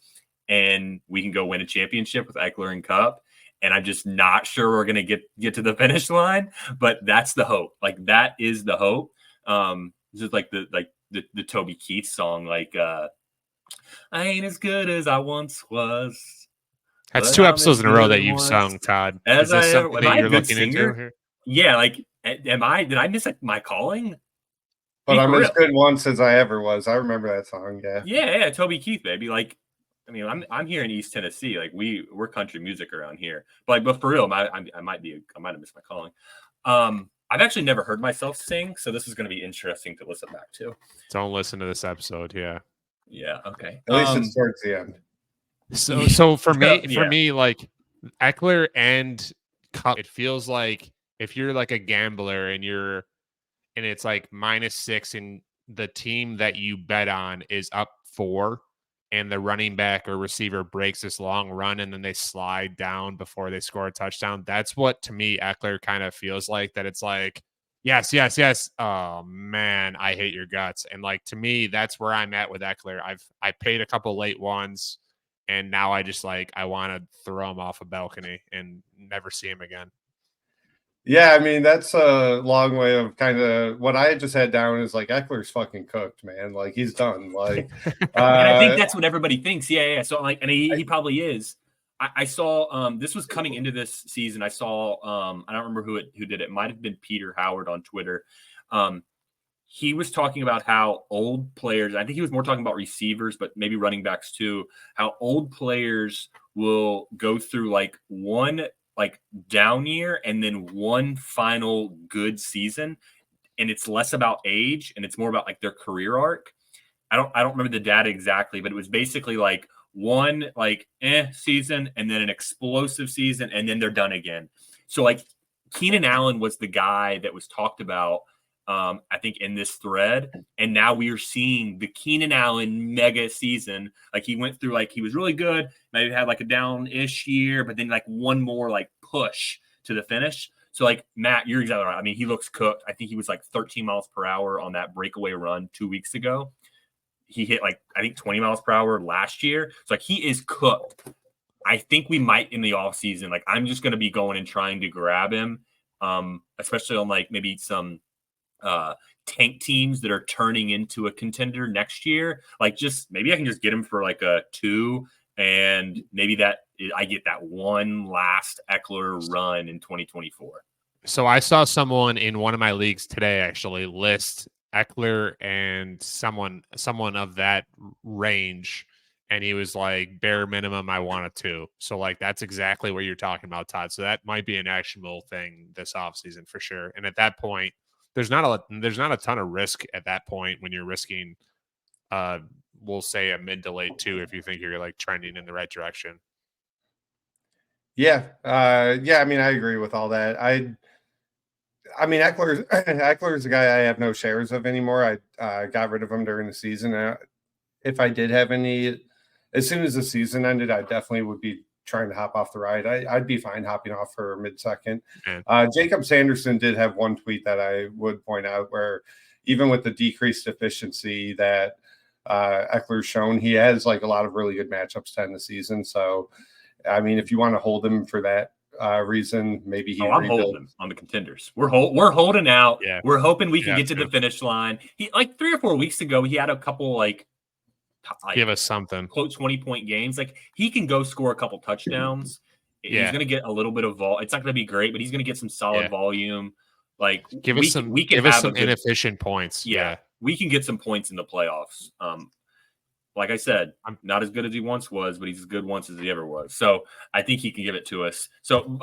[SPEAKER 2] and we can go win a championship with Eckler and Kupp. And I'm just not sure we're gonna get to the finish line, but that's the hope. Like, that is the hope. Just like the Toby Keith song, like I ain't as good as I once was.
[SPEAKER 4] That's 2 episodes in a row that you've sung, Todd. Is this something that you're looking into here?
[SPEAKER 2] Yeah, like, did I miss my calling?
[SPEAKER 3] But I'm as good once as I ever was. I remember that song.
[SPEAKER 2] Yeah, Toby Keith, baby. Like, I mean, I'm here in East Tennessee. Like, we're country music around here. But for real, I might have missed my calling. I've actually never heard myself sing, so this is going to be interesting to listen back to.
[SPEAKER 4] Don't listen to this episode.
[SPEAKER 2] Yeah. Okay.
[SPEAKER 3] At least it's towards the end.
[SPEAKER 4] So for me, like Eckler and Kupp, it feels like if you're like a gambler and it's like -6 and the team that you bet on is up 4 and the running back or receiver breaks this long run and then they slide down before they score a touchdown. That's what, to me, Eckler kind of feels like, that it's like, yes. Oh man, I hate your guts. And like, to me, that's where I'm at with Eckler. I paid a couple late ones, and now I just like, I want to throw him off a balcony and never see him again.
[SPEAKER 3] Yeah, I mean, that's a long way of kind of what I just had down is like Eckler's fucking cooked, man. Like, he's done. Like,
[SPEAKER 2] and I think that's what everybody thinks. Yeah. So like, and he probably is. I saw this was coming into this season. I saw I don't remember who did it. It might have been Peter Howard on Twitter. He was talking about how old players, I think he was more talking about receivers, but maybe running backs too, how old players will go through like one like down year and then one final good season. And it's less about age and it's more about like their career arc. I don't remember the data exactly, but it was basically like one like season and then an explosive season and then they're done again. So like Keenan Allen was the guy that was talked about, I think, in this thread. And now we are seeing the Keenan Allen mega season. Like, he went through, like, he was really good, maybe had like a down-ish year, but then like one more like push to the finish. So like, Matt, you're exactly right. I mean, he looks cooked. I think he was like 13 miles per hour on that breakaway run 2 weeks ago. He hit like, I think 20 miles per hour last year. So like, he is cooked. I think we might in the offseason, like, I'm just going to be going and trying to grab him, especially on like maybe some tank teams that are turning into a contender next year. Like, just maybe I can just get him for like a 2, and maybe that I get that one last Eckler run in 2024.
[SPEAKER 4] So I saw someone in one of my leagues today actually list Eckler and someone of that range, and he was like, bare minimum, I want a 2. So like, that's exactly what you're talking about, Todd. So that might be an actionable thing this offseason for sure. And at that point, there's not a ton of risk at that point when you're risking, we'll say a mid to late 2 if you think you're like trending in the right direction.
[SPEAKER 3] Yeah. I mean, I agree with all that. I mean, Eckler's a guy I have no shares of anymore. I got rid of him during the season. If I did have any, as soon as the season ended, I definitely would be trying to hop off the ride. I'd be fine hopping off for mid-second. Jacob Sanderson did have one tweet that I would point out where even with the decreased efficiency that Eckler's shown he has like a lot of really good matchups to end the season. So, I mean, if you want to hold him for that reason, maybe he
[SPEAKER 2] I'm holding them on the contenders. We're holding out.
[SPEAKER 4] Yeah.
[SPEAKER 2] We're hoping we can get to the finish line. He like 3 or 4 weeks ago, he had a couple like
[SPEAKER 4] give us something.
[SPEAKER 2] Quote 20-point games. Like he can go score a couple touchdowns. He's going to get a little bit of vol. It's not going to be great, but he's going to get some solid volume. Like
[SPEAKER 4] give us some inefficient points.
[SPEAKER 2] Yeah, we can get some points in the playoffs. Like I said, I'm not as good as he once was, but he's as good once as he ever was. So I think he can give it to us. So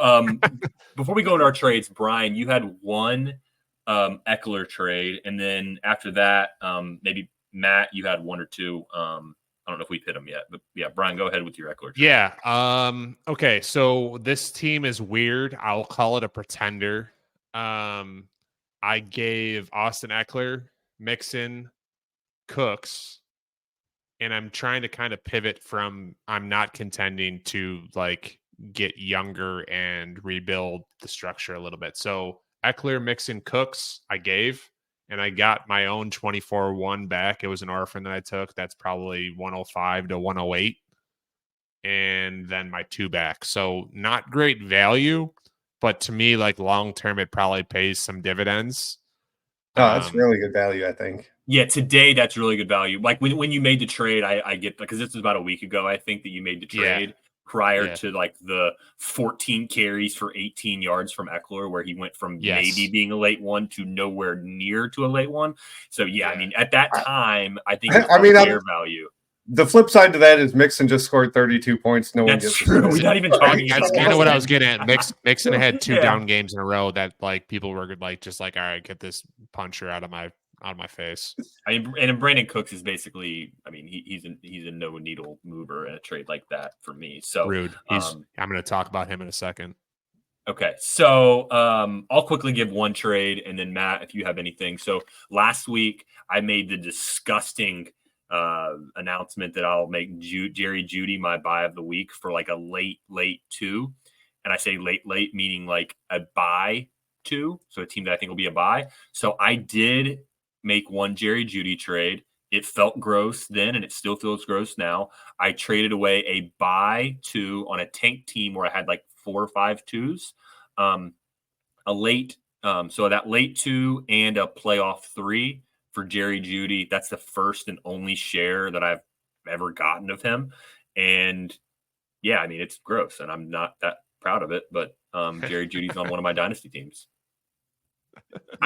[SPEAKER 2] before we go into our trades, Brian, you had one Eckler trade, and then after that, maybe Matt, you had 1 or 2. I don't know if we've hit them yet, but yeah, Brian, go ahead with your Eckler trade.
[SPEAKER 4] Yeah. Okay. So this team is weird. I'll call it a pretender. I gave Austin Eckler, Mixon, Cooks, and I'm trying to kind of pivot from I'm not contending to like get younger and rebuild the structure a little bit. So Eckler, Mixon, Cooks, I gave, and I got my own 24-1 back. It was an orphan that I took. That's probably 105 to 108. And then my 2 back. So not great value, but to me, like long-term, it probably pays some dividends.
[SPEAKER 3] Oh, that's really good value, I think.
[SPEAKER 2] Yeah, today that's really good value. Like when you made the trade, I get because this was about a week ago. I think that you made the trade prior to like the 14 carries for 18 yards from Eckler, where he went from maybe being a late one to nowhere near to a late one. So I mean, at that time, I think it's fair value.
[SPEAKER 3] The flip side to that is Mixon just scored 32 points. No one
[SPEAKER 2] gets true. We're not even talking.
[SPEAKER 4] That's kind of what I was getting at. Mixon had 2 down games in a row that like people were like, just like, all right, get this puncher out of my face.
[SPEAKER 2] I mean, and Brandon Cooks is basically, I mean, he's a no needle mover in a trade like that for me. So
[SPEAKER 4] rude. I'm going to talk about him in a second.
[SPEAKER 2] Okay, so I'll quickly give one trade, and then Matt, if you have anything. So last week I made the disgusting announcement that I'll make Jerry Jeudy my buy of the week for like a late 2, and I say late meaning like a buy 2, so a team that I think will be a buy. So I did make one Jerry Jeudy trade. It felt gross then, and it still feels gross now. I traded away a buy 2 on a tank team where I had like 4 or 5 2s, a late, so that late 2 and a playoff 3 for Jerry Jeudy. That's the first and only share that I've ever gotten of him. And yeah, I mean, it's gross and I'm not that proud of it, but Jerry Jeudy's on one of my dynasty teams.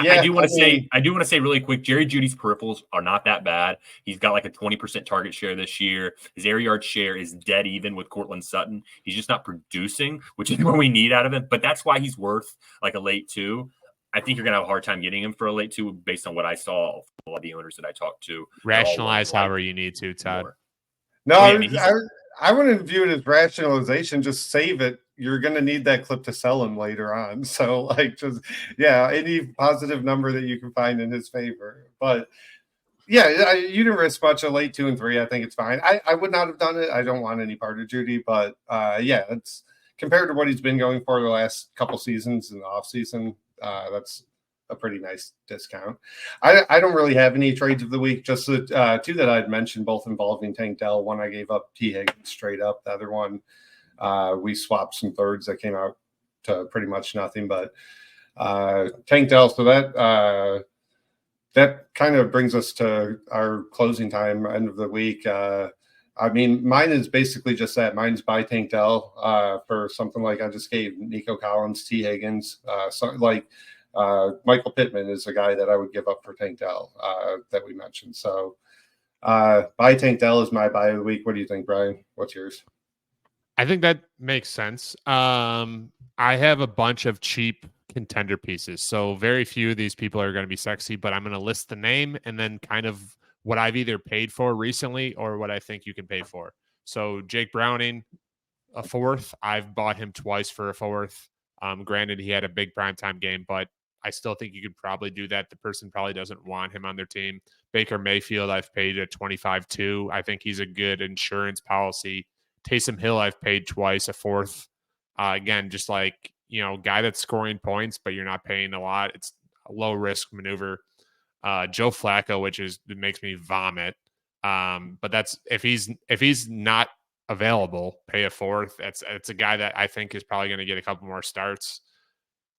[SPEAKER 2] Yeah, I do want to say really quick, Jerry Jeudy's peripherals are not that bad. He's got like a 20% target share this year. His air yard share is dead even with Cortland Sutton. He's just not producing, which is what we need out of him. But that's why he's worth like a late 2. I think you're going to have a hard time getting him for a late 2 based on what I saw from a lot of the owners that I talked to.
[SPEAKER 4] Rationalize however you need to, Todd.
[SPEAKER 3] More. No, I wouldn't view it as rationalization. Just save it. You're going to need that clip to sell him later on. So, like, just, any positive number that you can find in his favor. But, you didn't risk much. A late 2 and 3, I think it's fine. I would not have done it. I don't want any part of Jeudy. But, it's compared to what he's been going for the last couple seasons in the offseason, that's a pretty nice discount. I don't really have any trades of the week, just the 2 that I'd mentioned, both involving Tank Dell. One I gave up T. Higgins straight up. The other one, we swapped some thirds that came out to pretty much nothing, but Tank Dell. So that kind of brings us to our closing time, end of the week. I mean, mine is basically just that. Mine's buy Tank Dell for something like I just gave Nico Collins, T. Higgins, Michael Pittman is a guy that I would give up for Tank Dell that we mentioned. So buy Tank Dell is my buy of the week. What do you think, Brian? What's yours?
[SPEAKER 4] I think that makes sense. I have a bunch of cheap contender pieces. So very few of these people are going to be sexy, but I'm going to list the name and then kind of what I've either paid for recently or what I think you can pay for. So Jake Browning, a 4th. I've bought him twice for a 4th. Granted, he had a big primetime game, but I still think you could probably do that. The person probably doesn't want him on their team. Baker Mayfield, I've paid a 25-2. I think he's a good insurance policy. Taysom Hill, I've paid twice, a 4th. Again, just like, guy that's scoring points, but you're not paying a lot. It's a low risk maneuver. Joe Flacco, it makes me vomit. But that's if he's not available, pay a fourth. It's a guy that I think is probably going to get a couple more starts.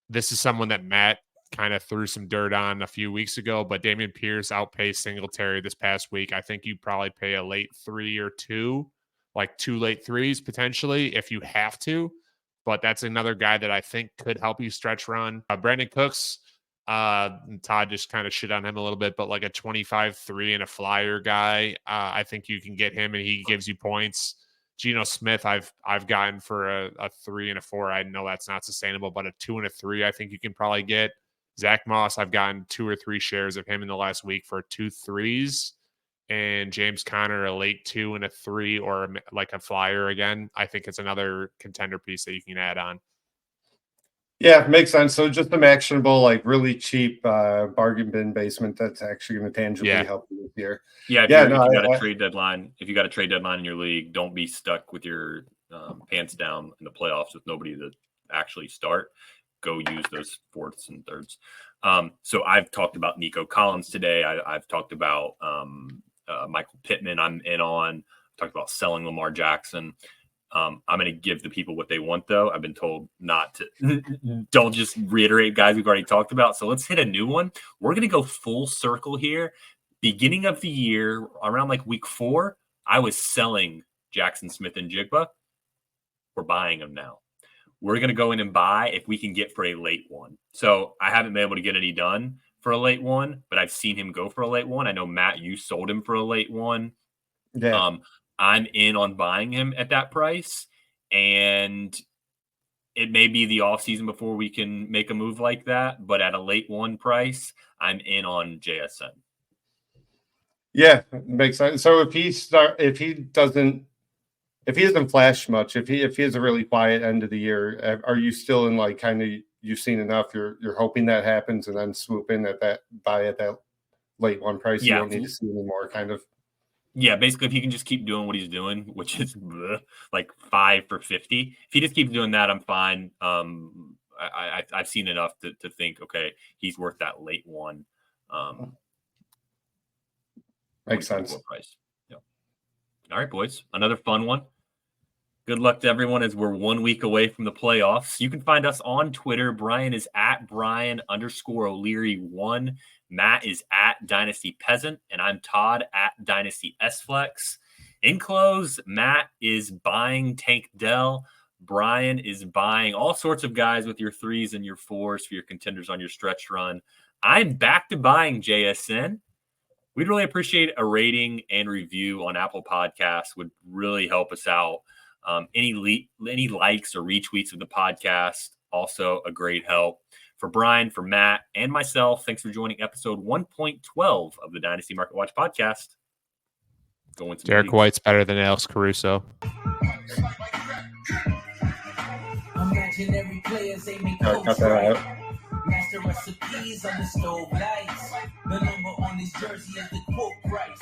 [SPEAKER 4] This is someone that Matt kind of threw some dirt on a few weeks ago, but Dameon Pierce outpaced Singletary this past week. I think you probably pay a late 3 or 2, like 2 late 3s potentially if you have to. But that's another guy that I think could help you stretch run. Brandon Cooks, Todd just kind of shit on him a little bit, but like a 25-3 and a flyer guy, I think you can get him and he gives you points. Geno Smith, I've gotten for a 3 and a 4. I know that's not sustainable, but a 2 and a 3, I think you can probably get. Zach Moss, I've gotten 2 or 3 shares of him in the last week for 2 3s. And James Conner, a late 2 and a 3, or like a flyer again. I think it's another contender piece that you can add on.
[SPEAKER 3] Yeah, makes sense. So just some actionable, like really cheap bargain bin basement that's actually going to tangibly help you this year.
[SPEAKER 2] Yeah, if you got a trade deadline, if you got a trade deadline in your league, don't be stuck with your pants down in the playoffs with nobody to actually start. Go use those fourths and thirds. So I've talked about Nico Collins today. I've talked about Michael Pittman. I'm in on. I've talked about selling Lamar Jackson. I'm going to give the people what they want, though. I've been told not to. Don't just reiterate guys we've already talked about. So let's hit a new one. We're going to go full circle here. Beginning of the year, around like week 4, I was selling Jackson Smith and Jigba. We're buying them now. We're going to go in and buy if we can get for a late one. So I haven't been able to get any done for a late one, but I've seen him go for a late one. I know, Matt, you sold him for a late one.
[SPEAKER 3] Yeah.
[SPEAKER 2] I'm in on buying him at that price, and it may be the offseason before we can make a move like that, but at a late one price, I'm in on JSN.
[SPEAKER 3] Yeah, makes sense. So if he doesn't flash much, if he has a really quiet end of the year, are you still in like kind of you've seen enough? You're hoping that happens and then swoop in at that late one price.
[SPEAKER 2] Yeah.
[SPEAKER 3] You don't need to see any more kind of.
[SPEAKER 2] Yeah, basically, if he can just keep doing what he's doing, which is like 5 for 50, if he just keeps doing that, I'm fine. I've seen enough to think, okay, he's worth that late one.
[SPEAKER 3] Makes sense.
[SPEAKER 2] Price. Yeah. All right, boys, another fun one. Good luck to everyone as we're 1 week away from the playoffs. You can find us on Twitter. Brian is at Brian_O'Leary1. Matt is at Dynasty Peasant, and I'm Todd at Dynasty SFlex. In close, Matt is buying Tank Dell. Brian is buying all sorts of guys with your 3s and your 4s for your contenders on your stretch run. I'm back to buying JSN. We'd really appreciate a rating and review on Apple Podcasts. Would really help us out. Any likes or retweets of the podcast, also a great help. For Brian, for Matt, and myself, thanks for joining episode 1.12 of the Dynasty Market Watch podcast.
[SPEAKER 4] Derek White's better than Alex Caruso.
[SPEAKER 5] Imaginary players, they make
[SPEAKER 3] Cut that out.
[SPEAKER 5] Master recipes on the stove lights. The number on this jersey is the quote price.